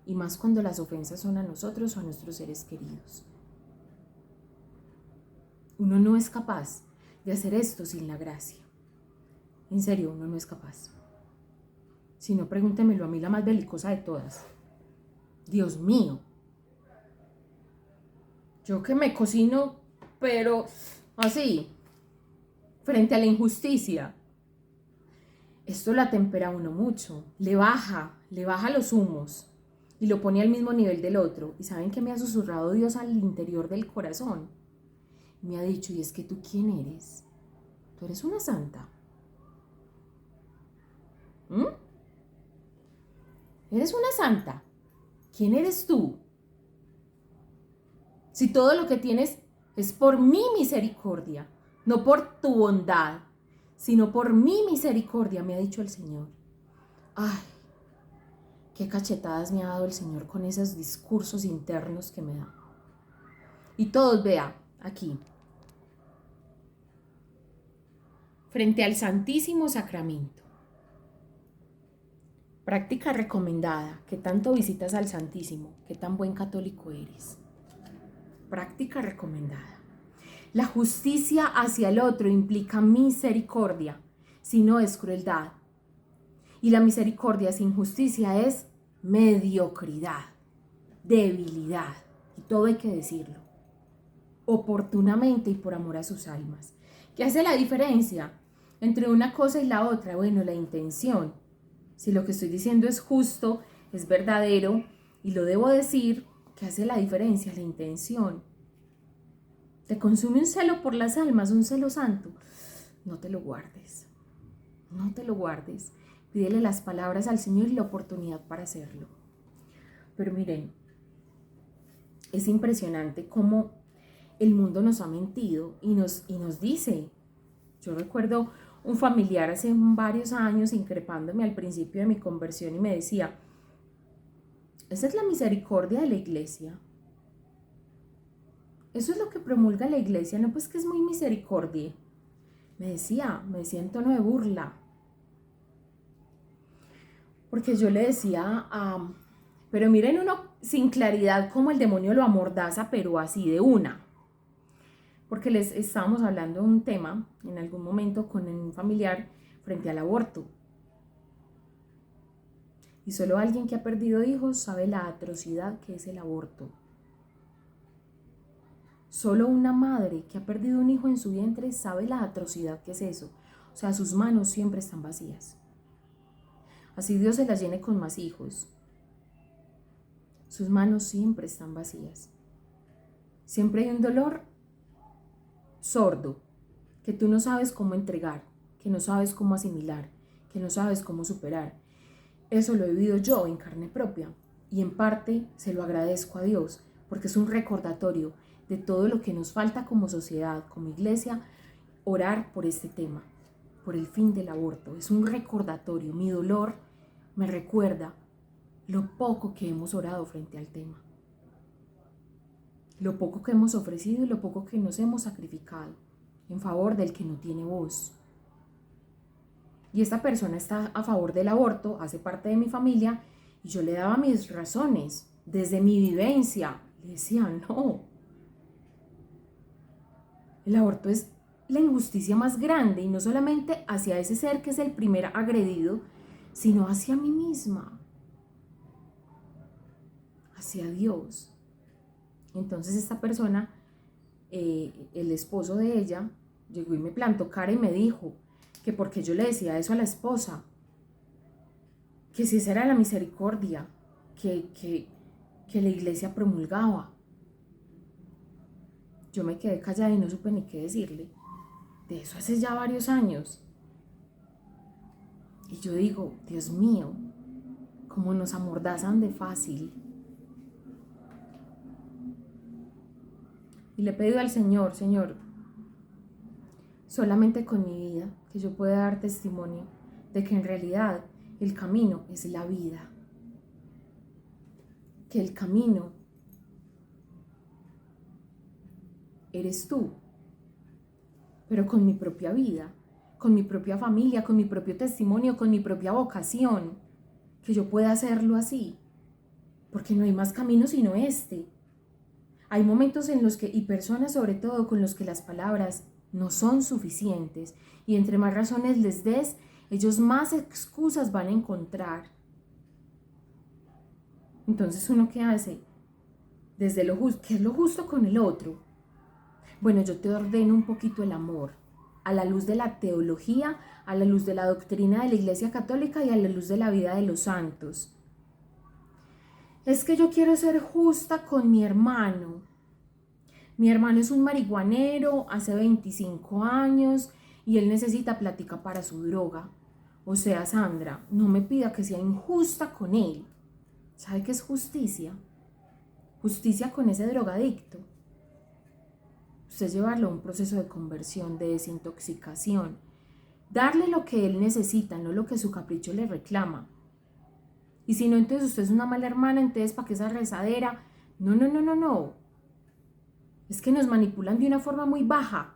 Speaker 1: Y más cuando las ofensas son a nosotros o a nuestros seres queridos. Uno no es capaz de hacer esto sin la gracia. En serio, uno no es capaz. Si no, pregúntemelo a mí, la más belicosa de todas. Dios mío. Yo que me cocino, pero así, frente a la injusticia. Esto la tempera a uno mucho. Le baja los humos y lo pone al mismo nivel del otro. ¿Y saben qué me ha susurrado Dios al interior del corazón? Me ha dicho, ¿y es que tú quién eres? Tú eres una santa. Eres una santa. ¿Quién eres tú? Si todo lo que tienes es por mi misericordia, no por tu bondad, sino por mi misericordia, me ha dicho el Señor. Ay, qué cachetadas me ha dado el Señor con esos discursos internos que me da. Y todos, vea, aquí. frente al Santísimo Sacramento. Práctica recomendada. ¿Qué tanto visitas al Santísimo? ¿Qué tan buen católico eres? Práctica recomendada. La justicia hacia el otro implica misericordia, si no es crueldad. Y la misericordia sin justicia es mediocridad, debilidad, y todo hay que decirlo, oportunamente y por amor a sus almas. ¿Qué hace la diferencia entre una cosa y la otra? Bueno, la intención. Si lo que estoy diciendo es justo, es verdadero y lo debo decir, ¿qué hace la diferencia? La intención. ¿Te consume un celo por las almas, un celo santo? No te lo guardes, no te lo guardes. Pídele las palabras al Señor y la oportunidad para hacerlo. Pero miren, es impresionante cómo el mundo nos ha mentido y nos dice. Yo recuerdo un familiar hace varios años increpándome al principio de mi conversión y me decía, esa es la misericordia de la iglesia. Eso es lo que promulga la iglesia, no, pues que es muy misericordia. Me decía en tono de burla. Porque yo le decía, pero miren uno sin claridad cómo el demonio lo amordaza, pero así de una. Porque les estábamos hablando de un tema en algún momento con un familiar frente al aborto. Y solo alguien que ha perdido hijos sabe la atrocidad que es el aborto. Solo una madre que ha perdido un hijo en su vientre sabe la atrocidad que es eso. O sea, sus manos siempre están vacías. Así Dios se las llene con más hijos. Sus manos siempre están vacías. Siempre hay un dolor sordo que tú no sabes cómo entregar, que no sabes cómo asimilar, que no sabes cómo superar. Eso lo he vivido yo en carne propia y en parte se lo agradezco a Dios porque es un recordatorio de todo lo que nos falta como sociedad, como iglesia, orar por este tema, por el fin del aborto. Es un recordatorio. Mi dolor me recuerda lo poco que hemos orado frente al tema, lo poco que hemos ofrecido y lo poco que nos hemos sacrificado en favor del que no tiene voz. Y esta persona está a favor del aborto, hace parte de mi familia, y yo le daba mis razones desde mi vivencia. Le decía, no, el aborto es la injusticia más grande, y no solamente hacia ese ser que es el primer agredido, sino hacia mí misma, hacia Dios. Entonces esta persona, el esposo de ella, llegó y me plantó cara y me dijo que porque yo le decía eso a la esposa, que si esa era la misericordia que la iglesia promulgaba. Yo me quedé callada y no supe ni qué decirle. De eso hace ya varios años. Y yo digo, Dios mío, cómo nos amordazan de fácil. Y le he pedido al Señor, Señor, solamente con mi vida, que yo pueda dar testimonio de que en realidad el camino es la vida. Que el camino eres tú, pero con mi propia vida, con mi propia familia, con mi propio testimonio, con mi propia vocación, que yo pueda hacerlo así, porque no hay más camino sino este. Hay momentos en los que, y personas sobre todo, con los que las palabras no son suficientes, y entre más razones les des, ellos más excusas van a encontrar. Entonces, ¿uno qué hace? Desde lo justo, ¿qué es lo justo con el otro? Bueno, yo te ordeno un poquito el amor, a la luz de la teología, a la luz de la doctrina de la Iglesia Católica y a la luz de la vida de los santos. Es que yo quiero ser justa con mi hermano. Mi hermano es un marihuanero, hace 25 años y él necesita plática para su droga. O sea, Sandra, no me pida que sea injusta con él. ¿Sabe qué es justicia? Justicia con ese drogadicto. Usted llevarlo a un proceso de conversión, de desintoxicación. Darle lo que él necesita, no lo que su capricho le reclama. Y si no, entonces usted es una mala hermana, entonces ¿para qué esa rezadera? No. Es que nos manipulan de una forma muy baja.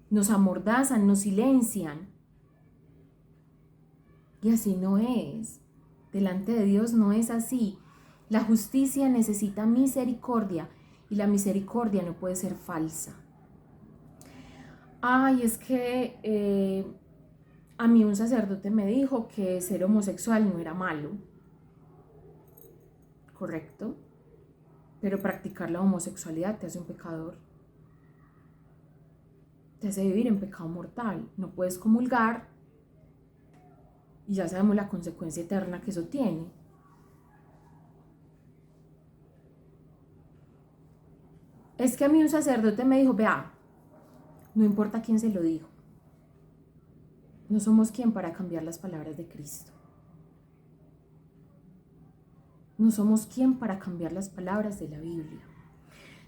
Speaker 1: nos amordazan, nos silencian. Y así no es. Delante de Dios no es así. La justicia necesita misericordia y la misericordia no puede ser falsa. Ay, es que a mí un sacerdote me dijo que ser homosexual no era malo. Correcto. Pero practicar la homosexualidad te hace un pecador. Te hace vivir en pecado mortal. No puedes comulgar y ya sabemos la consecuencia eterna que eso tiene. Es que a mí un sacerdote me dijo, vea, no importa quién se lo dijo. No somos quien para cambiar las palabras de Cristo. No somos quien para cambiar las palabras de la Biblia.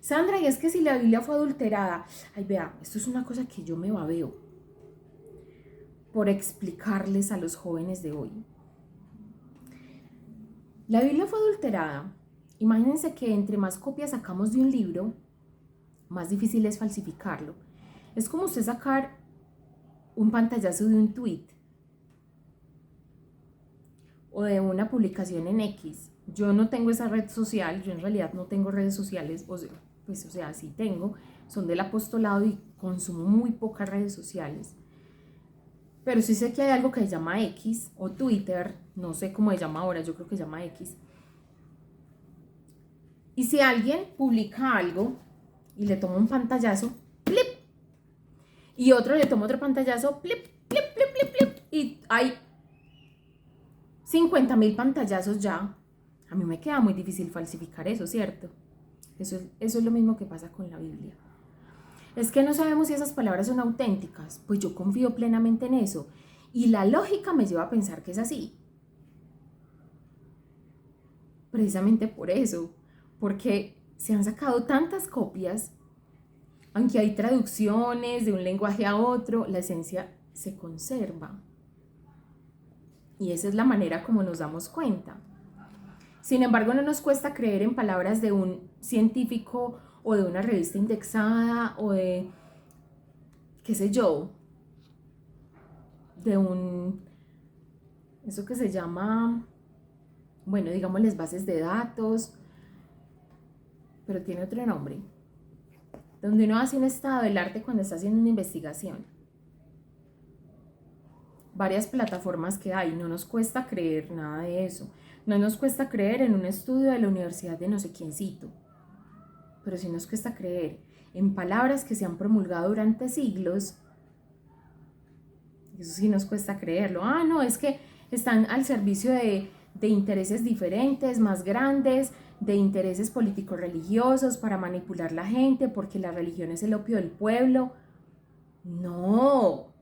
Speaker 1: Sandra, y es que si la Biblia fue adulterada, ay, vea, esto es una cosa que yo me babeo por explicarles a los jóvenes de hoy. La Biblia fue adulterada. Imagínense que entre más copias sacamos de un libro, más difícil es falsificarlo. Es como usted sacar un pantallazo de un tweet o de una publicación en X. Yo no tengo esa red social, yo en realidad no tengo redes sociales, o sea, sí tengo, son del apostolado y consumo muy pocas redes sociales. Pero sí sé que hay algo que se llama X o Twitter, no sé cómo se llama ahora, yo creo que se llama X. Y si alguien publica algo y le toma un pantallazo, ¡plip! Y otro le toma otro pantallazo, ¡plip, plip, plip, plip, plip! Y hay 50.000 pantallazos ya. A mí me queda muy difícil falsificar eso, ¿cierto? Eso es lo mismo que pasa con la Biblia. Es que no sabemos si esas palabras son auténticas. Pues yo confío plenamente en eso. Y la lógica me lleva a pensar que es así. Precisamente por eso. Porque se han sacado tantas copias. Aunque hay traducciones de un lenguaje a otro, la esencia se conserva. Y esa es la manera como nos damos cuenta. Sin embargo, no nos cuesta creer en palabras de un científico o de una revista indexada o de, qué sé yo, de eso que se llama, bueno, digámosles bases de datos, pero tiene otro nombre, donde uno hace un estado del arte cuando está haciendo una investigación. Varias plataformas que hay, no nos cuesta creer nada de eso. No nos cuesta creer en un estudio de la universidad de no sé quiéncito, pero sí nos cuesta creer en palabras que se han promulgado durante siglos. Eso sí nos cuesta creerlo. Ah, no, es que están al servicio de intereses diferentes, más grandes, de intereses políticos religiosos para manipular la gente, porque la religión es el opio del pueblo. No,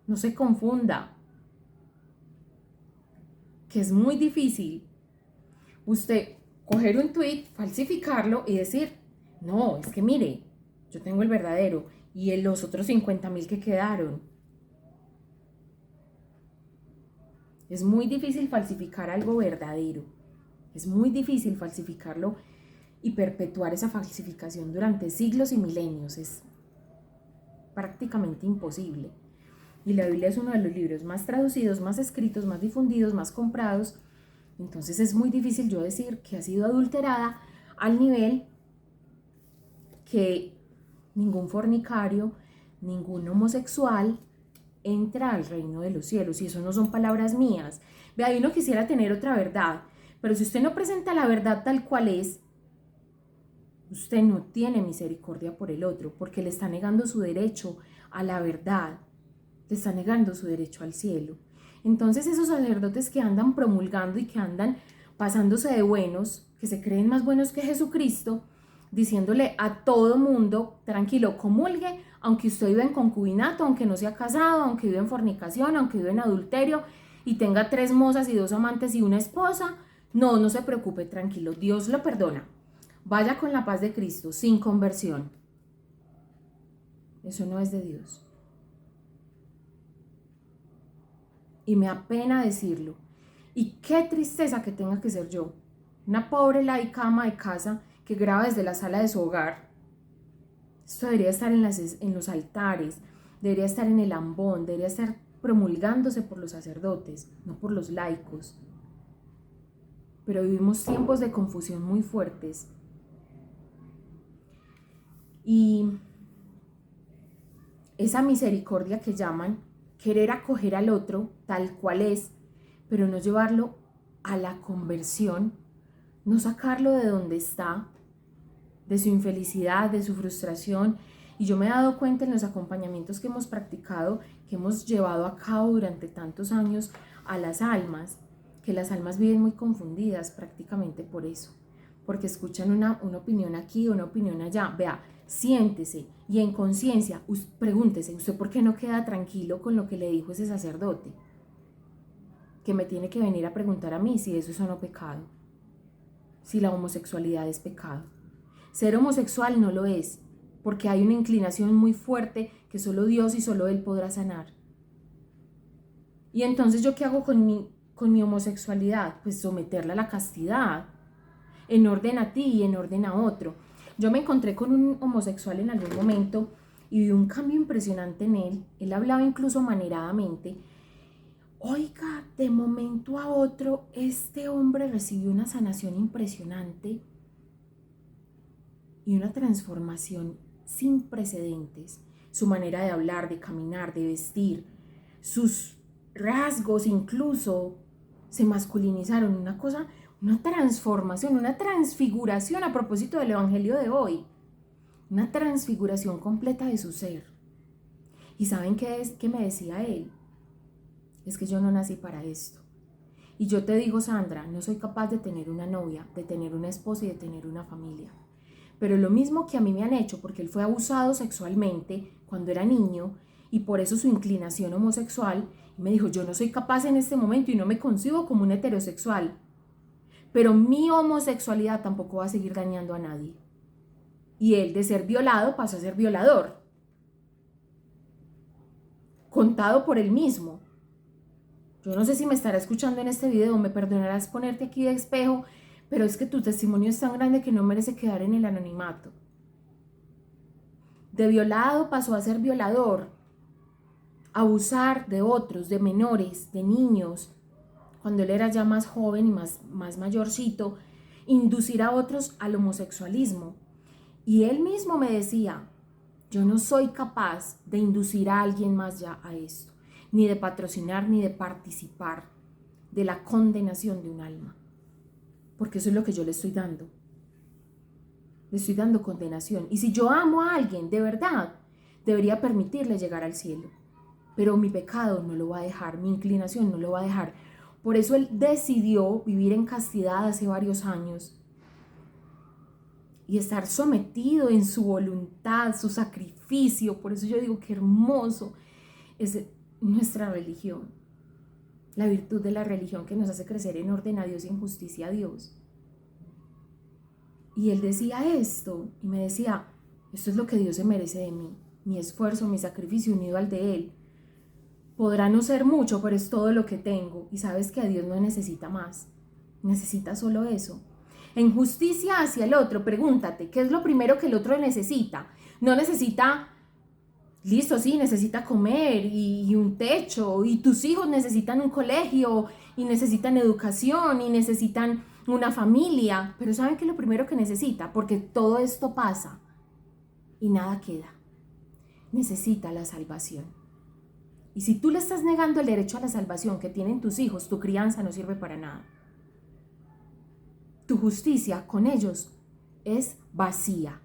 Speaker 1: no se confunda. Que es muy difícil usted coger un tweet, falsificarlo y decir, no, es que mire, yo tengo el verdadero y los otros 50.000 que quedaron. Es muy difícil falsificar algo verdadero. Es muy difícil falsificarlo y perpetuar esa falsificación durante siglos y milenios. Es prácticamente imposible. Y la Biblia es uno de los libros más traducidos, más escritos, más difundidos, más comprados. Entonces es muy difícil yo decir que ha sido adulterada al nivel que ningún fornicario, ningún homosexual entra al reino de los cielos. Y eso no son palabras mías. Vea, uno quisiera tener otra verdad, pero si usted no presenta la verdad tal cual es, usted no tiene misericordia por el otro, porque le está negando su derecho a la verdad, le está negando su derecho al cielo. Entonces esos sacerdotes que andan promulgando y que andan pasándose de buenos, que se creen más buenos que Jesucristo, diciéndole a todo mundo, tranquilo, comulgue, aunque usted vive en concubinato, aunque no sea casado, aunque vive en fornicación, aunque vive en adulterio y tenga 3 mozas y 2 amantes y una esposa, no se preocupe, tranquilo, Dios lo perdona. Vaya con la paz de Cristo, sin conversión. Eso no es de Dios. Y me apena decirlo. Y qué tristeza que tenga que ser yo, una pobre laica ama de casa que graba desde la sala de su hogar Esto debería estar en los altares, debería estar en el ambón, debería estar promulgándose por los sacerdotes, no por los laicos. Pero vivimos tiempos de confusión muy fuertes. Y esa misericordia que llaman, querer acoger al otro tal cual es, pero no llevarlo a la conversión, no sacarlo de donde está, de su infelicidad, de su frustración. Y yo me he dado cuenta en los acompañamientos que hemos practicado, que hemos llevado a cabo durante tantos años a las almas, que las almas viven muy confundidas prácticamente por eso, porque escuchan una opinión aquí, una opinión allá. Vea, siéntese y en conciencia pregúntese, ¿usted por qué no queda tranquilo con lo que le dijo ese sacerdote? Que me tiene que venir a preguntar a mí si eso es o no pecado, si la homosexualidad es pecado. Ser homosexual no lo es, porque hay una inclinación muy fuerte que solo Dios y solo Él podrá sanar. Y entonces, ¿yo qué hago con mi homosexualidad? Pues someterla a la castidad, en orden a ti y en orden a otro. Yo me encontré con un homosexual en algún momento y vi un cambio impresionante en él. Él hablaba incluso maneradamente. Oiga, de momento a otro, este hombre recibió una sanación impresionante y una transformación sin precedentes. Su manera de hablar, de caminar, de vestir, sus rasgos incluso se masculinizaron. Una transformación, una transfiguración a propósito del evangelio de hoy. Una transfiguración completa de su ser. ¿Y saben qué es? ¿Qué me decía él? Es que yo no nací para esto. Y yo te digo, Sandra, no soy capaz de tener una novia, de tener una esposa y de tener una familia. Pero lo mismo que a mí me han hecho, porque él fue abusado sexualmente cuando era niño y por eso su inclinación homosexual, y me dijo, yo no soy capaz en este momento y no me concibo como un heterosexual, pero mi homosexualidad tampoco va a seguir dañando a nadie. Y él, de ser violado, pasó a ser violador, contado por él mismo. Yo no sé si me estará escuchando en este video, me perdonarás ponerte aquí de espejo, pero es que tu testimonio es tan grande que no merece quedar en el anonimato. De violado pasó a ser violador, abusar de otros, de menores, de niños, cuando él era ya más joven y más mayorcito, inducir a otros al homosexualismo. Y él mismo me decía, yo no soy capaz de inducir a alguien más ya a esto, ni de patrocinar, ni de participar de la condenación de un alma, porque eso es lo que yo le estoy dando. Le estoy dando condenación. Y si yo amo a alguien de verdad, debería permitirle llegar al cielo. Pero mi pecado no lo va a dejar, mi inclinación no lo va a dejar. Por eso él decidió vivir en castidad hace varios años y estar sometido en su voluntad, su sacrificio. Por eso yo digo que hermoso es nuestra religión, la virtud de la religión que nos hace crecer en orden a Dios y en justicia a Dios. Y él decía esto y me decía, esto es lo que Dios se merece de mí, mi esfuerzo, mi sacrificio unido al de Él. Podrá no ser mucho, pero es todo lo que tengo. Y sabes que a Dios no necesita más, necesita solo eso. En justicia hacia el otro, pregúntate, ¿qué es lo primero que el otro necesita? No necesita, listo, sí, necesita comer y un techo, y tus hijos necesitan un colegio, y necesitan educación, y necesitan una familia, pero ¿saben qué es lo primero que necesita? Porque todo esto pasa y nada queda. Necesita la salvación. Y si tú le estás negando el derecho a la salvación que tienen tus hijos, tu crianza no sirve para nada. Tu justicia con ellos es vacía,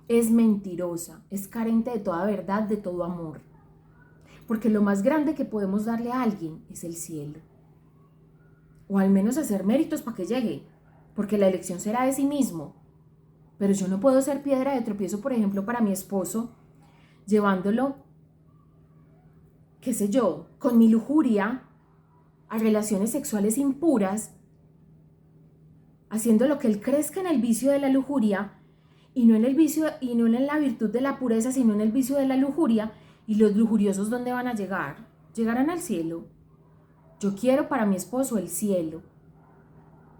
Speaker 1: es mentirosa, es carente de toda verdad, de todo amor. Porque lo más grande que podemos darle a alguien es el cielo. O al menos hacer méritos para que llegue, porque la elección será de sí mismo. Pero yo no puedo ser piedra de tropiezo, por ejemplo, para mi esposo, llevándolo, qué sé yo, con mi lujuria a relaciones sexuales impuras, haciendo lo que él crezca en el vicio de la lujuria y no en el vicio y no en la virtud de la pureza, sino en el vicio de la lujuria. Y los lujuriosos, ¿dónde van a llegar? Llegarán al cielo. Yo quiero para mi esposo el cielo.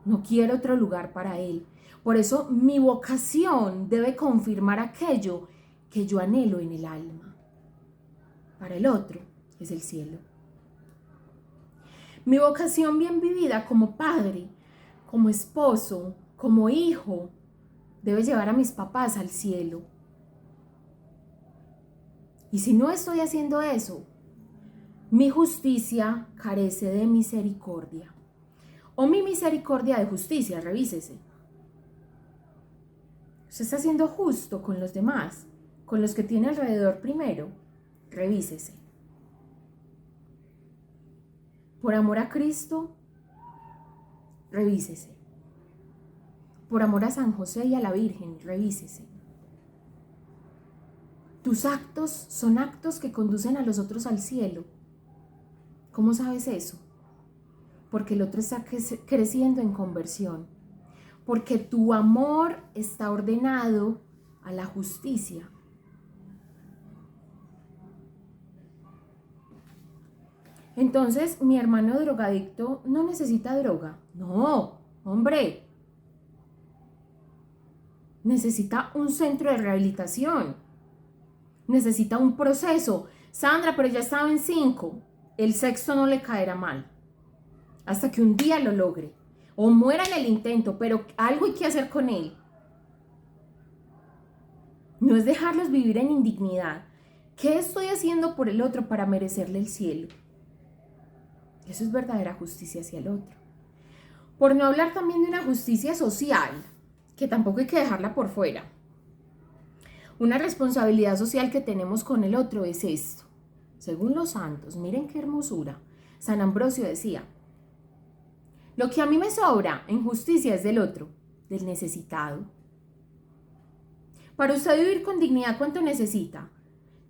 Speaker 1: No quiero otro lugar para él. Por eso mi vocación debe confirmar aquello que yo anhelo en el alma. Para el otro es el cielo. Mi vocación bien vivida como padre, como esposo, como hijo, debe llevar a mis papás al cielo. Y si no estoy haciendo eso, mi justicia carece de misericordia. O mi misericordia de justicia, revísese. ¿Usted está siendo justo con los demás, con los que tiene alrededor primero? Revísese. Por amor a Cristo, revísese. Por amor a San José y a la Virgen, revísese. Tus actos son actos que conducen a los otros al cielo. ¿Cómo sabes eso? Porque el otro está creciendo en conversión. Porque tu amor está ordenado a la justicia. Entonces, mi hermano drogadicto no necesita droga. No, hombre. Necesita un centro de rehabilitación. Necesita un proceso. Sandra, pero ya estaba en 5. El sexto no le caerá mal. Hasta que un día lo logre. O muera en el intento, pero algo hay que hacer con él. No es dejarlos vivir en indignidad. ¿Qué estoy haciendo por el otro para merecerle el cielo? Eso es verdadera justicia hacia el otro. Por no hablar también de una justicia social, que tampoco hay que dejarla por fuera. Una responsabilidad social que tenemos con el otro es esto. Según los santos, miren qué hermosura. San Ambrosio decía: lo que a mí me sobra en justicia es del otro, del necesitado. Para usted vivir con dignidad, ¿cuánto necesita?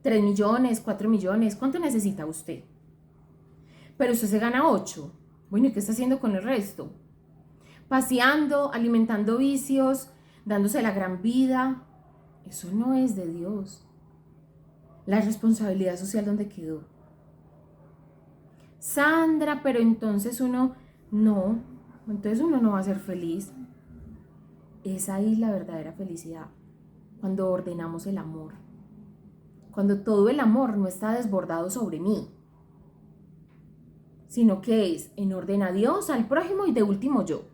Speaker 1: 3 millones, 4 millones, ¿cuánto necesita usted? Pero usted se gana 8. Bueno, ¿y qué está haciendo con el resto? Paseando, alimentando vicios, dándose la gran vida. Eso no es de Dios. La responsabilidad social, ¿dónde quedó? Sandra, pero entonces uno no va a ser feliz. Es ahí la verdadera felicidad, cuando ordenamos el amor, cuando todo el amor no está desbordado sobre mí, sino que es en orden a Dios, al prójimo y de último yo.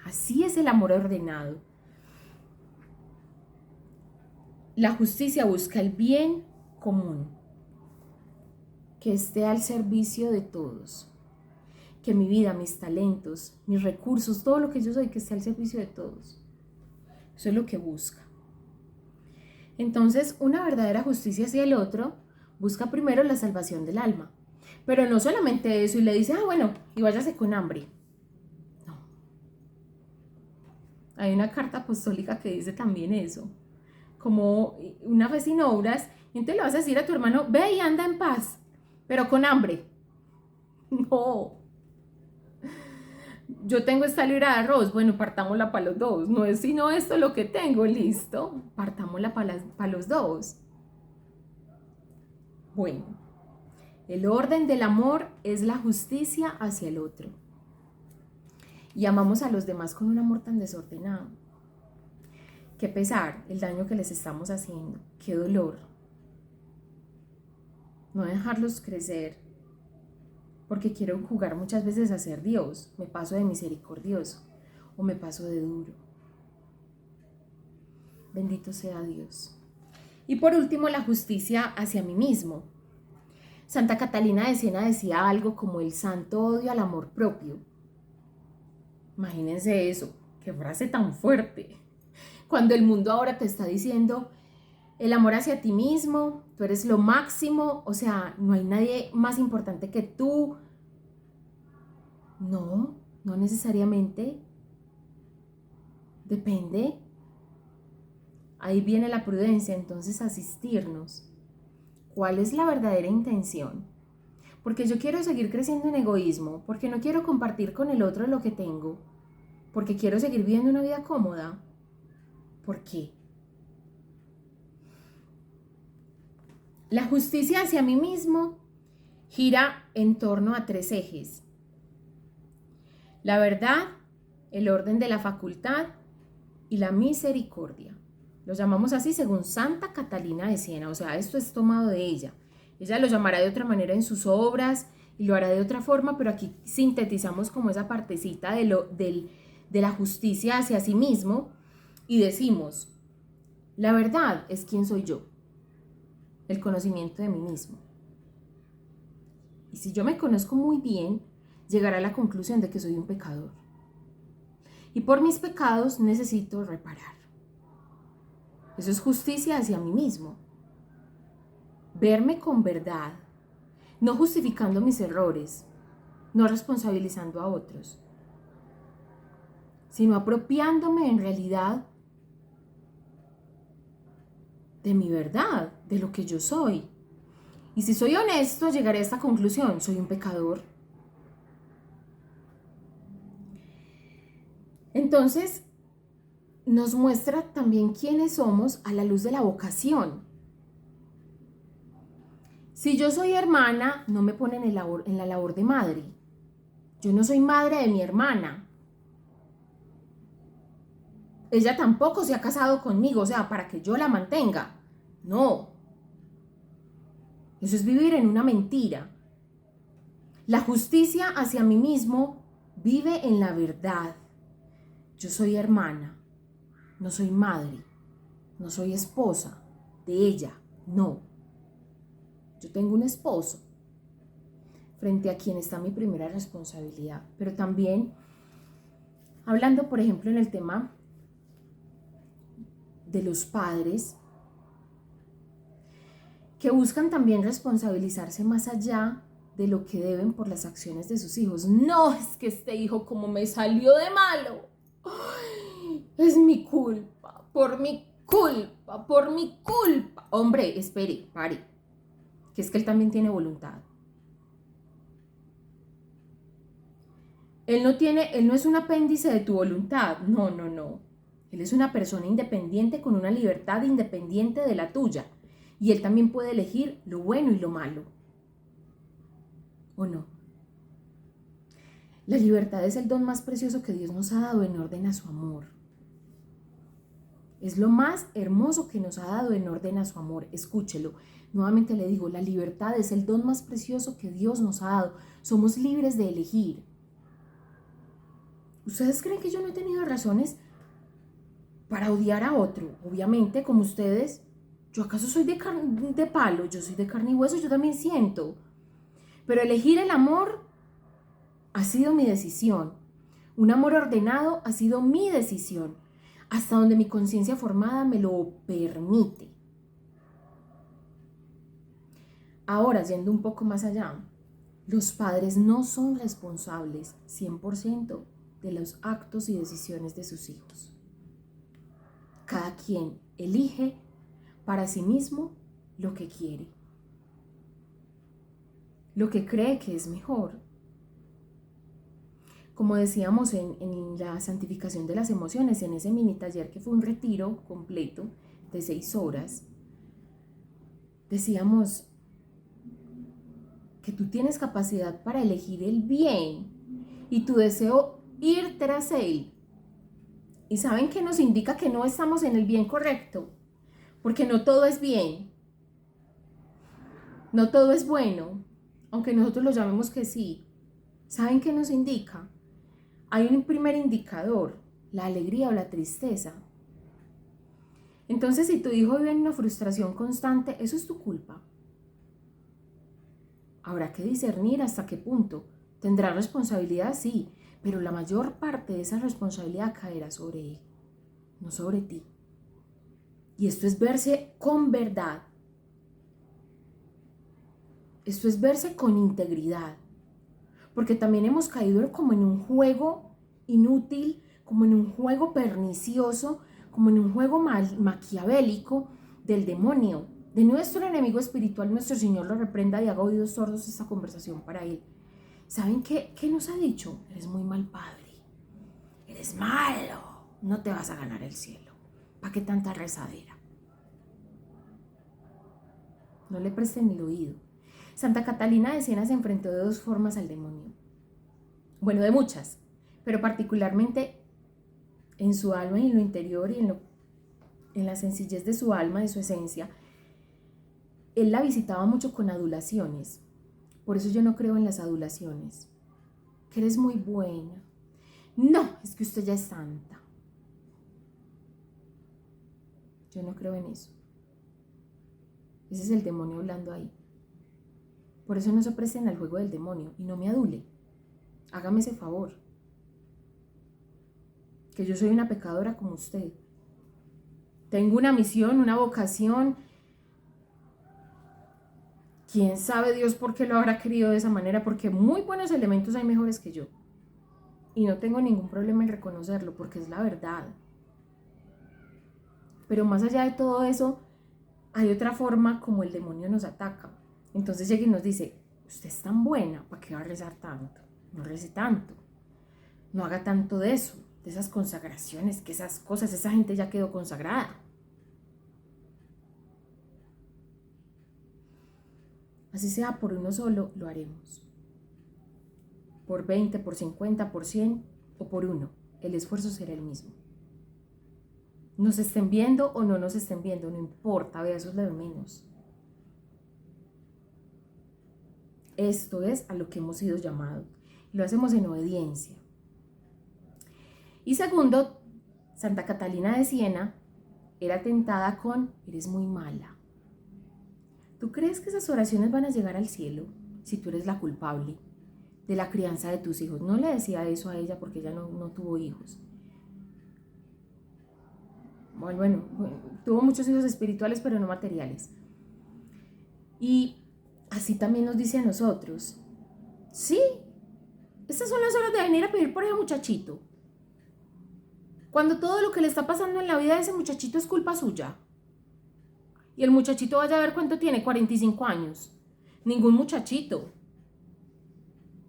Speaker 1: Así es el amor ordenado. La justicia busca el bien común, que esté al servicio de todos. Que mi vida, mis talentos, mis recursos, todo lo que yo soy, que esté al servicio de todos. Eso es lo que busca. Entonces, una verdadera justicia hacia el otro busca primero la salvación del alma. Pero no solamente eso, y le dice, bueno, y váyase con hambre. No. Hay una carta apostólica que dice también eso. Como una fe sin obras, y entonces le vas a decir a tu hermano, ve y anda en paz, pero con hambre. No. Yo tengo esta libra de arroz, bueno, partámosla para los dos. No es sino esto lo que tengo, listo. Partámosla para los dos. Bueno, el orden del amor es la justicia hacia el otro. Y amamos a los demás con un amor tan desordenado. Qué pesar el daño que les estamos haciendo. Qué dolor. No dejarlos crecer. Porque quiero jugar muchas veces a ser Dios. Me paso de misericordioso o me paso de duro. Bendito sea Dios. Y por último, la justicia hacia mí mismo. Santa Catalina de Siena decía algo como el santo odio al amor propio. Imagínense eso, qué frase tan fuerte. Cuando el mundo ahora te está diciendo el amor hacia ti mismo, tú eres lo máximo, o sea, no hay nadie más importante que tú. No, no necesariamente. Depende. Ahí viene la prudencia, entonces asistirnos. ¿Cuál es la verdadera intención? Porque yo quiero seguir creciendo en egoísmo, porque no quiero compartir con el otro lo que tengo, porque quiero seguir viviendo una vida cómoda. ¿Por qué? La justicia hacia mí mismo gira en torno a 3 ejes. La verdad, el orden de la facultad y la misericordia. Lo llamamos así según Santa Catalina de Siena, o sea, esto es tomado de ella. Ella lo llamará de otra manera en sus obras y lo hará de otra forma, pero aquí sintetizamos como esa partecita de la justicia hacia sí mismo y decimos, la verdad es quién soy yo, el conocimiento de mí mismo. Y si yo me conozco muy bien, llegaré a la conclusión de que soy un pecador. Y por mis pecados necesito reparar. Eso es justicia hacia mí mismo. Verme con verdad, no justificando mis errores, no responsabilizando a otros, sino apropiándome en realidad de mi verdad, de lo que yo soy. Y si soy honesto, llegaré a esta conclusión, soy un pecador. Entonces, nos muestra también quiénes somos a la luz de la vocación. Si yo soy hermana, no me ponen en la labor de madre. Yo no soy madre de mi hermana. Ella tampoco se ha casado conmigo, o sea, para que yo la mantenga. No. Eso es vivir en una mentira. La justicia hacia mí mismo vive en la verdad. Yo soy hermana, no soy madre, no soy esposa de ella, no. Yo tengo un esposo frente a quien está mi primera responsabilidad, pero también hablando, por ejemplo, en el tema de los padres que buscan también responsabilizarse más allá de lo que deben por las acciones de sus hijos. No, es que este hijo como me salió de malo, ¡ay! Es mi culpa, por mi culpa, por mi culpa. Hombre, espere, pare, que es que él también tiene voluntad. Él no es un apéndice de tu voluntad, no, no, no. Él es una persona independiente con una libertad independiente de la tuya. Y él también puede elegir lo bueno y lo malo. ¿O no? La libertad es el don más precioso que Dios nos ha dado en orden a su amor. Es lo más hermoso que nos ha dado en orden a su amor. Escúchelo. Nuevamente le digo, la libertad es el don más precioso que Dios nos ha dado. Somos libres de elegir. ¿Ustedes creen que yo no he tenido razones para odiar a otro? Obviamente, como ustedes, ¿yo acaso soy de palo? Yo soy de carne y hueso, yo también siento. Pero elegir el amor ha sido mi decisión. Un amor ordenado ha sido mi decisión, hasta donde mi conciencia formada me lo permite. Ahora, yendo un poco más allá, los padres no son responsables 100% de los actos y decisiones de sus hijos. Cada quien elige para sí mismo lo que quiere, lo que cree que es mejor. Como decíamos en la santificación de las emociones, en ese mini taller que fue un retiro completo de 6 horas, decíamos que tú tienes capacidad para elegir el bien y tu deseo ir tras él. ¿Y saben qué nos indica que no estamos en el bien correcto? Porque no todo es bien, no todo es bueno, aunque nosotros lo llamemos que sí. ¿Saben qué nos indica? Hay un primer indicador, la alegría o la tristeza. Entonces, si tu hijo vive en una frustración constante, eso es tu culpa. Habrá que discernir hasta qué punto. ¿Tendrá responsabilidad? Sí, pero la mayor parte de esa responsabilidad caerá sobre él, no sobre ti. Y esto es verse con verdad. Esto es verse con integridad. Porque también hemos caído como en un juego inútil, como en un juego pernicioso, como en un juego maquiavélico del demonio, de nuestro enemigo espiritual. Nuestro Señor lo reprenda y haga oídos sordos esta conversación para él. ¿Saben qué nos ha dicho? Eres muy mal padre, eres malo, no te vas a ganar el cielo. ¿Para qué tanta rezadera? No le presten el oído. Santa Catalina de Siena se enfrentó de 2 formas al demonio. Bueno, de muchas, pero particularmente en su alma y en lo interior y en lo en la sencillez de su alma, de su esencia, él la visitaba mucho con adulaciones. Por eso yo no creo en las adulaciones. Que eres muy buena. No, es que usted ya es santa. Yo no creo en eso. Ese es el demonio hablando ahí. Por eso no se presten al juego del demonio y no me adule. Hágame ese favor. Que yo soy una pecadora como usted. Tengo una misión, una vocación. ¿Quién sabe Dios por qué lo habrá querido de esa manera? Porque muy buenos elementos hay mejores que yo. Y no tengo ningún problema en reconocerlo porque es la verdad. Pero más allá de todo eso, hay otra forma como el demonio nos ataca. Entonces llega y nos dice, usted es tan buena, ¿para qué va a rezar tanto? No rece tanto. No haga tanto de eso, de esas consagraciones, que esas cosas, esa gente ya quedó consagrada. Así sea por uno solo, lo haremos. Por 20, por 50, por 100 o por uno. El esfuerzo será el mismo. Nos estén viendo o no nos estén viendo, no importa, vea, eso es lo de menos. Esto es a lo que hemos sido llamados. Lo hacemos en obediencia. Y segundo, Santa Catalina de Siena era tentada con, eres muy mala. ¿Tú crees que esas oraciones van a llegar al cielo si tú eres la culpable de la crianza de tus hijos? No le decía eso a ella porque ella no tuvo hijos. Bueno, tuvo muchos hijos espirituales, pero no materiales. Y así también nos dice a nosotros, sí, estas son las horas de venir a pedir por ese muchachito. Cuando todo lo que le está pasando en la vida de ese muchachito es culpa suya. Y el muchachito vaya a ver cuánto tiene, 45 años. Ningún muchachito.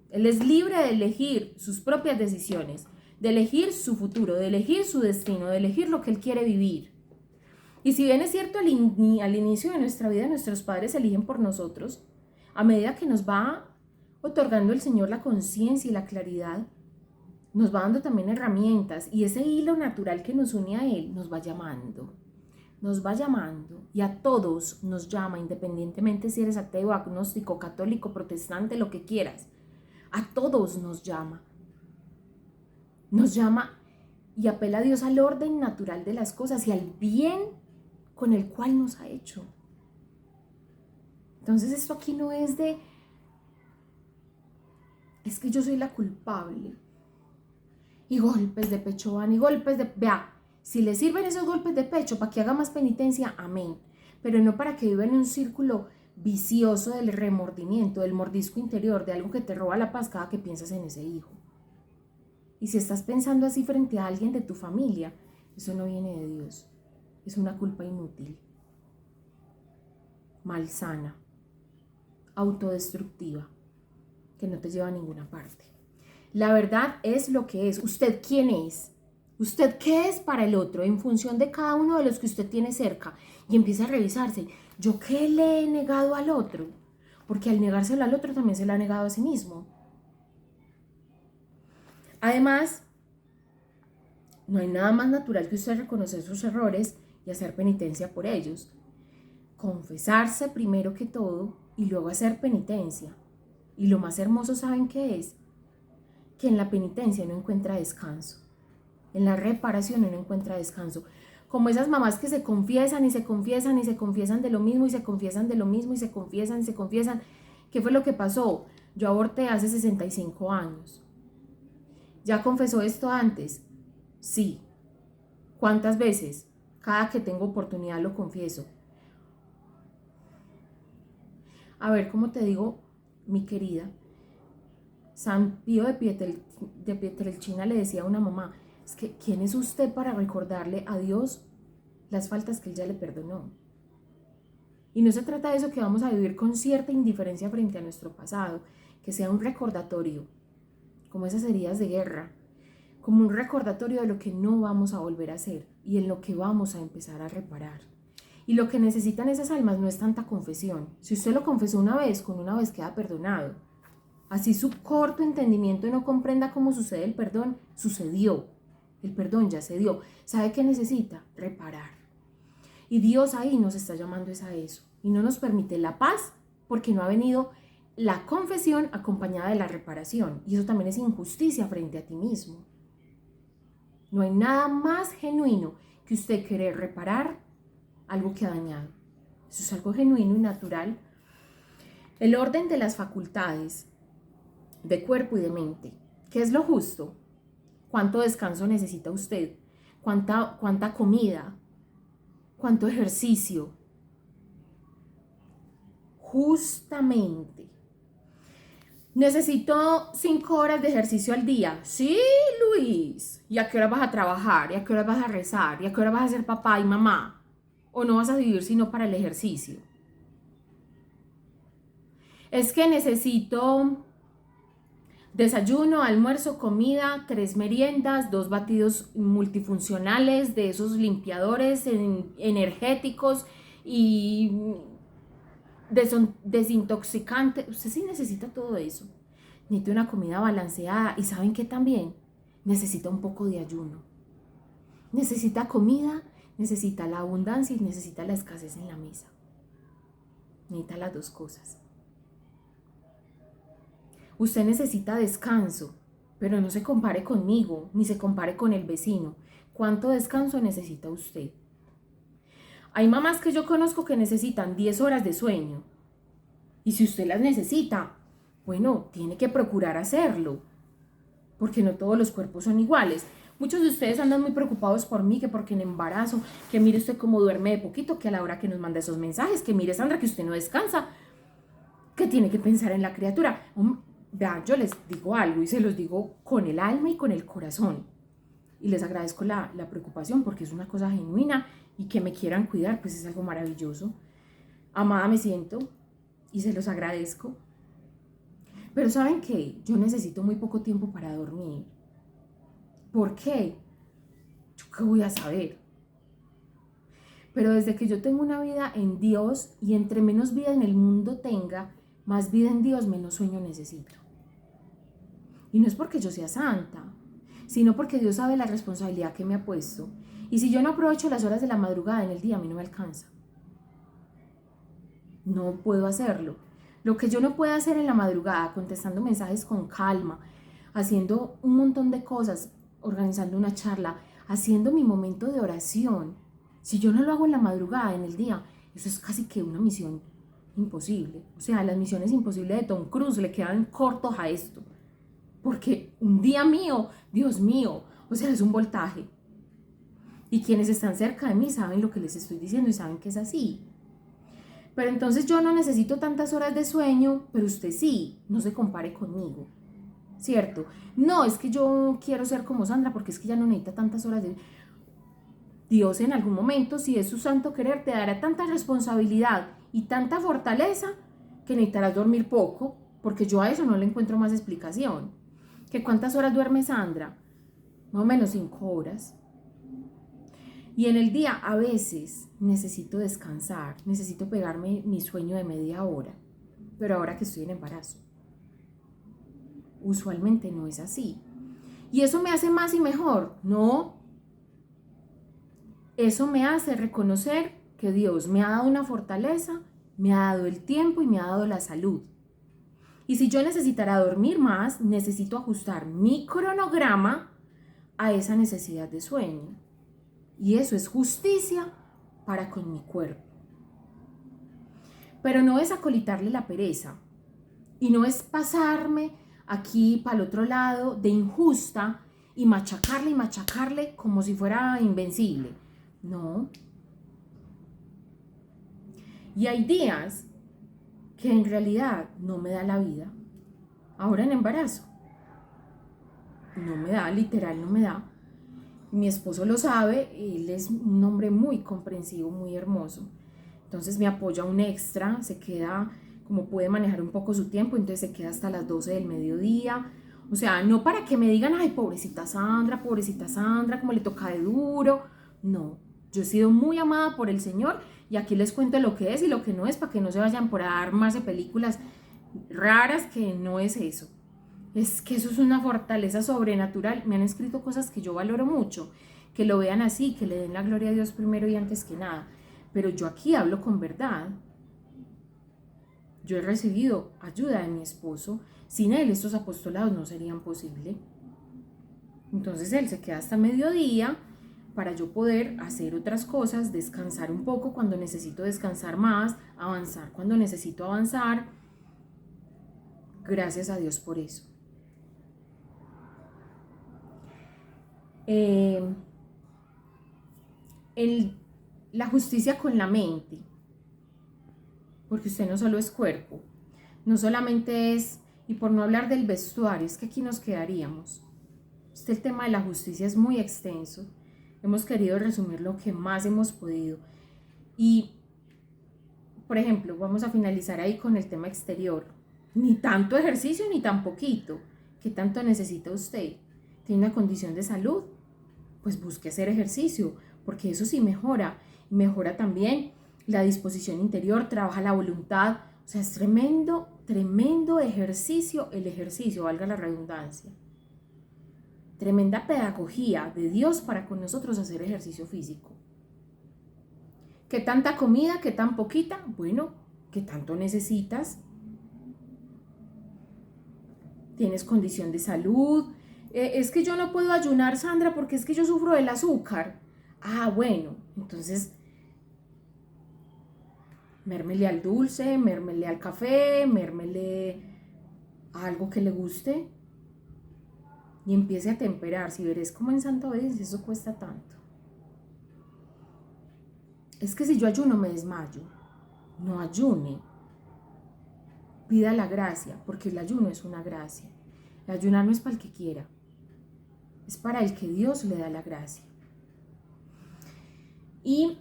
Speaker 1: Él es libre de elegir sus propias decisiones, de elegir su futuro, de elegir su destino, de elegir lo que él quiere vivir. Y si bien es cierto, al inicio de nuestra vida nuestros padres eligen por nosotros, a medida que nos va otorgando el Señor la conciencia y la claridad, nos va dando también herramientas y ese hilo natural que nos une a Él nos va llamando. Nos va llamando y a todos nos llama, independientemente si eres ateo, agnóstico, católico, protestante, lo que quieras. A todos nos llama. Nos llama y apela a Dios al orden natural de las cosas y al bien con el cual nos ha hecho. Entonces esto aquí no es de, es que yo soy la culpable. Y golpes de pecho van y golpes de... Vea, si le sirven esos golpes de pecho para que haga más penitencia, amén. Pero no para que viva en un círculo vicioso del remordimiento, del mordisco interior, de algo que te roba la paz cada que piensas en ese hijo. Y si estás pensando así frente a alguien de tu familia, eso no viene de Dios. Es una culpa inútil, malsana, autodestructiva, que no te lleva a ninguna parte. La verdad es lo que es. ¿Usted quién es? ¿Usted qué es para el otro en función de cada uno de los que usted tiene cerca? Y empieza a revisarse. ¿Yo qué le he negado al otro? Porque al negárselo al otro también se lo ha negado a sí mismo. Además, no hay nada más natural que usted reconocer sus errores y hacer penitencia por ellos. Confesarse primero que todo y luego hacer penitencia. Y lo más hermoso, ¿saben qué es? Que en la penitencia no encuentra descanso. En la reparación no encuentra descanso. Como esas mamás que se confiesan y se confiesan y se confiesan de lo mismo y se confiesan de lo mismo y se confiesan y se confiesan. ¿Qué fue lo que pasó? Yo aborté hace 65 años. ¿Ya confesó esto antes? Sí. ¿Cuántas veces? Cada que tengo oportunidad lo confieso. A ver, ¿cómo te digo, mi querida? San Pío de Pietrelcina le decía a una mamá, es que ¿quién es usted para recordarle a Dios las faltas que Él ya le perdonó? Y no se trata de eso, que vamos a vivir con cierta indiferencia frente a nuestro pasado, que sea un recordatorio, como esas heridas de guerra, como un recordatorio de lo que no vamos a volver a hacer y en lo que vamos a empezar a reparar. Y lo que necesitan esas almas no es tanta confesión. Si usted lo confesó una vez, con una vez queda perdonado. Así su corto entendimiento no comprenda cómo sucede el perdón, sucedió. El perdón ya se dio. ¿Sabe qué necesita? Reparar. Y Dios ahí nos está llamando es a eso. Y no nos permite la paz porque no ha venido la confesión acompañada de la reparación. Y eso también es injusticia frente a ti mismo. No hay nada más genuino que usted querer reparar algo que ha dañado. Eso es algo genuino y natural. El orden de las facultades de cuerpo y de mente. ¿Qué es lo justo? ¿Cuánto descanso necesita usted? ¿Cuánta comida? ¿Cuánto ejercicio? Justamente. ¿Necesito 5 horas de ejercicio al día? Sí, Luis. ¿Y a qué hora vas a trabajar? ¿Y a qué hora vas a rezar? ¿Y a qué hora vas a ser papá y mamá? ¿O no vas a vivir sino para el ejercicio? Es que necesito desayuno, almuerzo, comida, 3 meriendas, 2 batidos multifuncionales de esos limpiadores energéticos y desintoxicantes. Usted sí necesita todo eso. Necesita una comida balanceada y ¿saben qué también? Necesita un poco de ayuno. Necesita comida, necesita la abundancia y necesita la escasez en la mesa. Necesita las 2 cosas. Usted necesita descanso, pero no se compare conmigo, ni se compare con el vecino. ¿Cuánto descanso necesita usted? Hay mamás que yo conozco que necesitan 10 horas de sueño. Y si usted las necesita, bueno, tiene que procurar hacerlo, porque no todos los cuerpos son iguales. Muchos de ustedes andan muy preocupados por mí, que porque en embarazo, que mire usted cómo duerme de poquito, que a la hora que nos manda esos mensajes, que mire Sandra que usted no descansa, que tiene que pensar en la criatura. Vean, yo les digo algo y se los digo con el alma y con el corazón. Y les agradezco la preocupación porque es una cosa genuina y que me quieran cuidar, pues es algo maravilloso. Amada me siento y se los agradezco. Pero ¿saben qué? Yo necesito muy poco tiempo para dormir. ¿Por qué? ¿Yo qué voy a saber? Pero desde que yo tengo una vida en Dios y entre menos vida en el mundo tenga, más vida en Dios, menos sueño necesito. Y no es porque yo sea santa, sino porque Dios sabe la responsabilidad que me ha puesto. Y si yo no aprovecho las horas de la madrugada en el día, a mí no me alcanza. No puedo hacerlo. Lo que yo no puedo hacer en la madrugada, contestando mensajes con calma, haciendo un montón de cosas, organizando una charla, haciendo mi momento de oración, si yo no lo hago en la madrugada, en el día, eso es casi que una misión imposible. O sea, las misiones imposibles de Tom Cruise le quedan cortos a esto. Porque un día mío, Dios mío, o sea, es un voltaje. Y quienes están cerca de mí saben lo que les estoy diciendo y saben que es así. Pero entonces yo no necesito tantas horas de sueño, pero usted sí, no se compare conmigo, ¿cierto? No, es que yo quiero ser como Sandra porque es que ya no necesita tantas horas de... Dios en algún momento, si es su santo querer, te dará tanta responsabilidad y tanta fortaleza que necesitarás dormir poco, porque yo a eso no le encuentro más explicación. ¿Que cuántas horas duerme Sandra? Más o menos 5 horas. Y en el día a veces necesito descansar, necesito pegarme mi sueño de media hora, pero ahora que estoy en embarazo. Usualmente no es así. ¿Y eso me hace más y mejor? No. Eso me hace reconocer que Dios me ha dado una fortaleza, me ha dado el tiempo y me ha dado la salud. Y si yo necesitara dormir más, necesito ajustar mi cronograma a esa necesidad de sueño. Y eso es justicia para con mi cuerpo. Pero no es acolitarle la pereza. Y no es pasarme aquí para el otro lado de injusta y machacarle como si fuera invencible. No. Y hay días que en realidad no me da la vida. Ahora en embarazo. No me da, literal no me da. Mi esposo lo sabe, él es un hombre muy comprensivo, muy hermoso. Entonces me apoya un extra, se queda, como puede manejar un poco su tiempo, entonces se queda hasta las 12 del mediodía. O sea, no para que me digan, ay, pobrecita Sandra, como le toca de duro. No, yo he sido muy amada por el Señor y aquí les cuento lo que es y lo que no es para que no se vayan por a armarse películas raras, que no es eso. Es que eso es una fortaleza sobrenatural. Me han escrito cosas que yo valoro mucho, que lo vean así, que le den la gloria a Dios primero y antes que nada. pero yo aquí hablo con verdad. Yo he recibido ayuda de mi esposo. Sin él estos apostolados no serían posibles. Entonces él se queda hasta mediodía para yo poder hacer otras cosas, descansar un poco cuando necesito descansar más, avanzar cuando necesito avanzar. Gracias a Dios por eso. La justicia con la mente, porque usted no solo es cuerpo, no solamente es, y por no hablar del vestuario, es que aquí nos quedaríamos. El tema de la justicia es muy extenso, hemos querido resumir lo que más hemos podido. Y, por ejemplo, vamos a finalizar ahí con el tema exterior. Ni tanto ejercicio ni tan poquito. ¿Qué tanto necesita usted? ¿Tiene una condición de salud? Pues busque hacer ejercicio, porque eso sí mejora. Mejora también la disposición interior, trabaja la voluntad. O sea, es tremendo, tremendo ejercicio, el ejercicio, valga la redundancia. Tremenda pedagogía de Dios para con nosotros hacer ejercicio físico. ¿Qué tanta comida? ¿Qué tan poquita? Bueno, ¿qué tanto necesitas? ¿Tienes condición de salud? Es que yo no puedo ayunar, Sandra, porque es que yo sufro del azúcar. Ah, bueno, entonces mérmele al dulce, mérmele al café, mérmele a algo que le guste y empiece a temperar. Si veréis como en Santa Obediencia eso cuesta tanto. Es que si yo ayuno me desmayo. No ayune. Pida la gracia, porque el ayuno es una gracia. El ayunar no es para el que quiera, es para el que Dios le da la gracia. ¿Y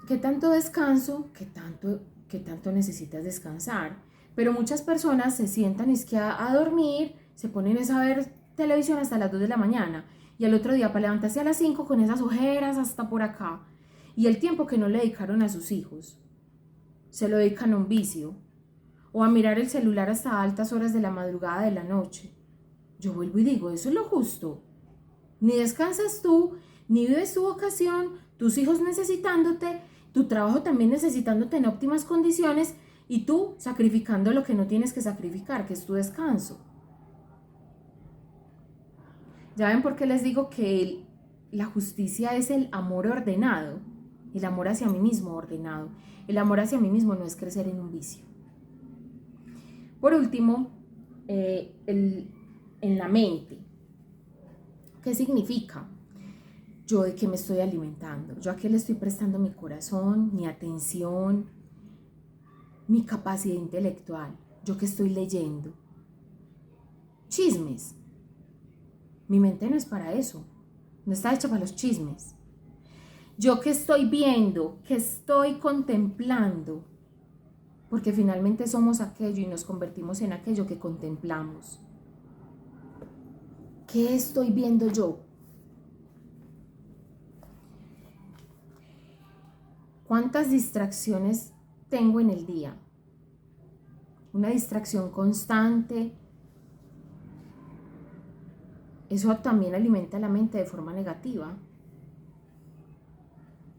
Speaker 1: qué tanto descanso? ¿Qué tanto necesitas descansar? Pero muchas personas se sientan es que a dormir, se ponen a ver televisión hasta las 2 de la mañana y al otro día para levantarse a las 5 con esas ojeras hasta por acá. Y el tiempo que no le dedicaron a sus hijos, se lo dedican a un vicio o a mirar el celular hasta altas horas de la madrugada de la noche. Yo vuelvo y digo, eso es lo justo. Ni descansas tú, ni vives tu vocación, tus hijos necesitándote, tu trabajo también necesitándote en óptimas condiciones y tú sacrificando lo que no tienes que sacrificar, que es tu descanso. ¿Ya ven por qué les digo que la justicia es el amor ordenado? El amor hacia mí mismo ordenado. El amor hacia mí mismo no es crecer en un vicio. Por último, en la mente. ¿Qué significa? ¿Yo de qué me estoy alimentando? ¿Yo a qué le estoy prestando mi corazón, mi atención, mi capacidad intelectual? ¿Yo qué estoy leyendo? Chismes. Mi mente no es para eso. No está hecha para los chismes. ¿Yo qué estoy viendo? ¿Qué estoy contemplando? Porque finalmente somos aquello y nos convertimos en aquello que contemplamos. ¿Qué estoy viendo yo? ¿Cuántas distracciones tengo en el día? Una distracción constante. Eso también alimenta la mente de forma negativa.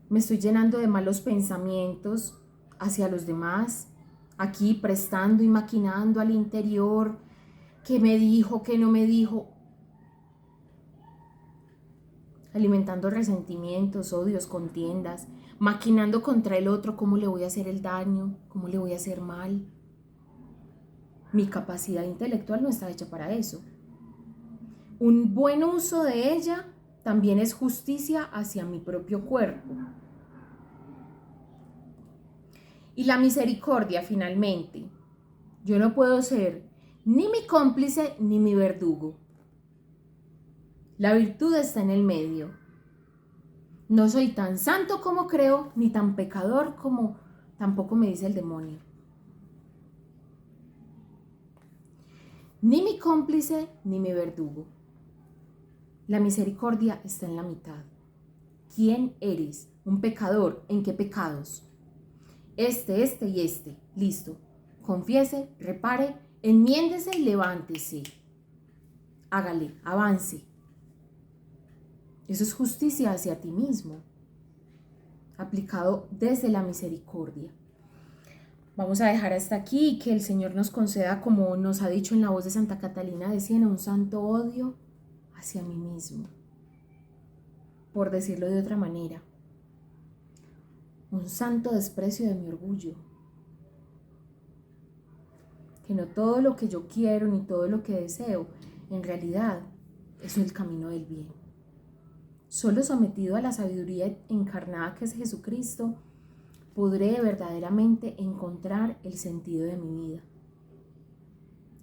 Speaker 1: Me estoy llenando de malos pensamientos hacia los demás, aquí prestando y maquinando al interior, qué me dijo, qué no me dijo, alimentando resentimientos, odios, contiendas, maquinando contra el otro cómo le voy a hacer el daño, cómo le voy a hacer mal. Mi capacidad intelectual no está hecha para eso. Un buen uso de ella también es justicia hacia mi propio cuerpo. Y la misericordia, finalmente. Yo no puedo ser ni mi cómplice ni mi verdugo. La virtud está en el medio. No soy tan santo como creo, ni tan pecador como tampoco me dice el demonio. Ni mi cómplice ni mi verdugo. La misericordia está en la mitad. ¿Quién eres? Un pecador. ¿En qué pecados? Este y este. Listo. Confiese, repare, enmiéndese y levántese. Hágale, avance. Eso es justicia hacia ti mismo. aplicado desde la misericordia. Vamos a dejar hasta aquí y que el Señor nos conceda, como nos ha dicho en la voz de Santa Catalina de Siena, un santo odio hacia mí mismo, por decirlo de otra manera, un santo desprecio de mi orgullo, que no todo lo que yo quiero ni todo lo que deseo, en realidad es el camino del bien. Solo sometido a la sabiduría encarnada que es Jesucristo, podré verdaderamente encontrar el sentido de mi vida,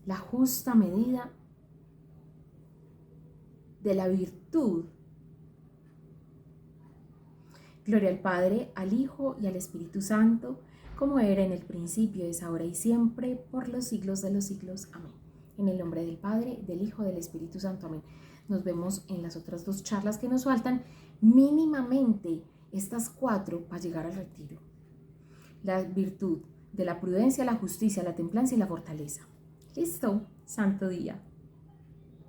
Speaker 1: la justa medida de la virtud. Gloria al Padre, al Hijo y al Espíritu Santo, como era en el principio, es ahora y siempre, por los siglos de los siglos. Amén. En el nombre del Padre, del Hijo, del Espíritu Santo. Amén. Nos vemos en las otras 2 charlas que nos faltan, mínimamente estas 4 para llegar al retiro. La virtud de la prudencia, la justicia, la templanza y la fortaleza. Listo, santo día.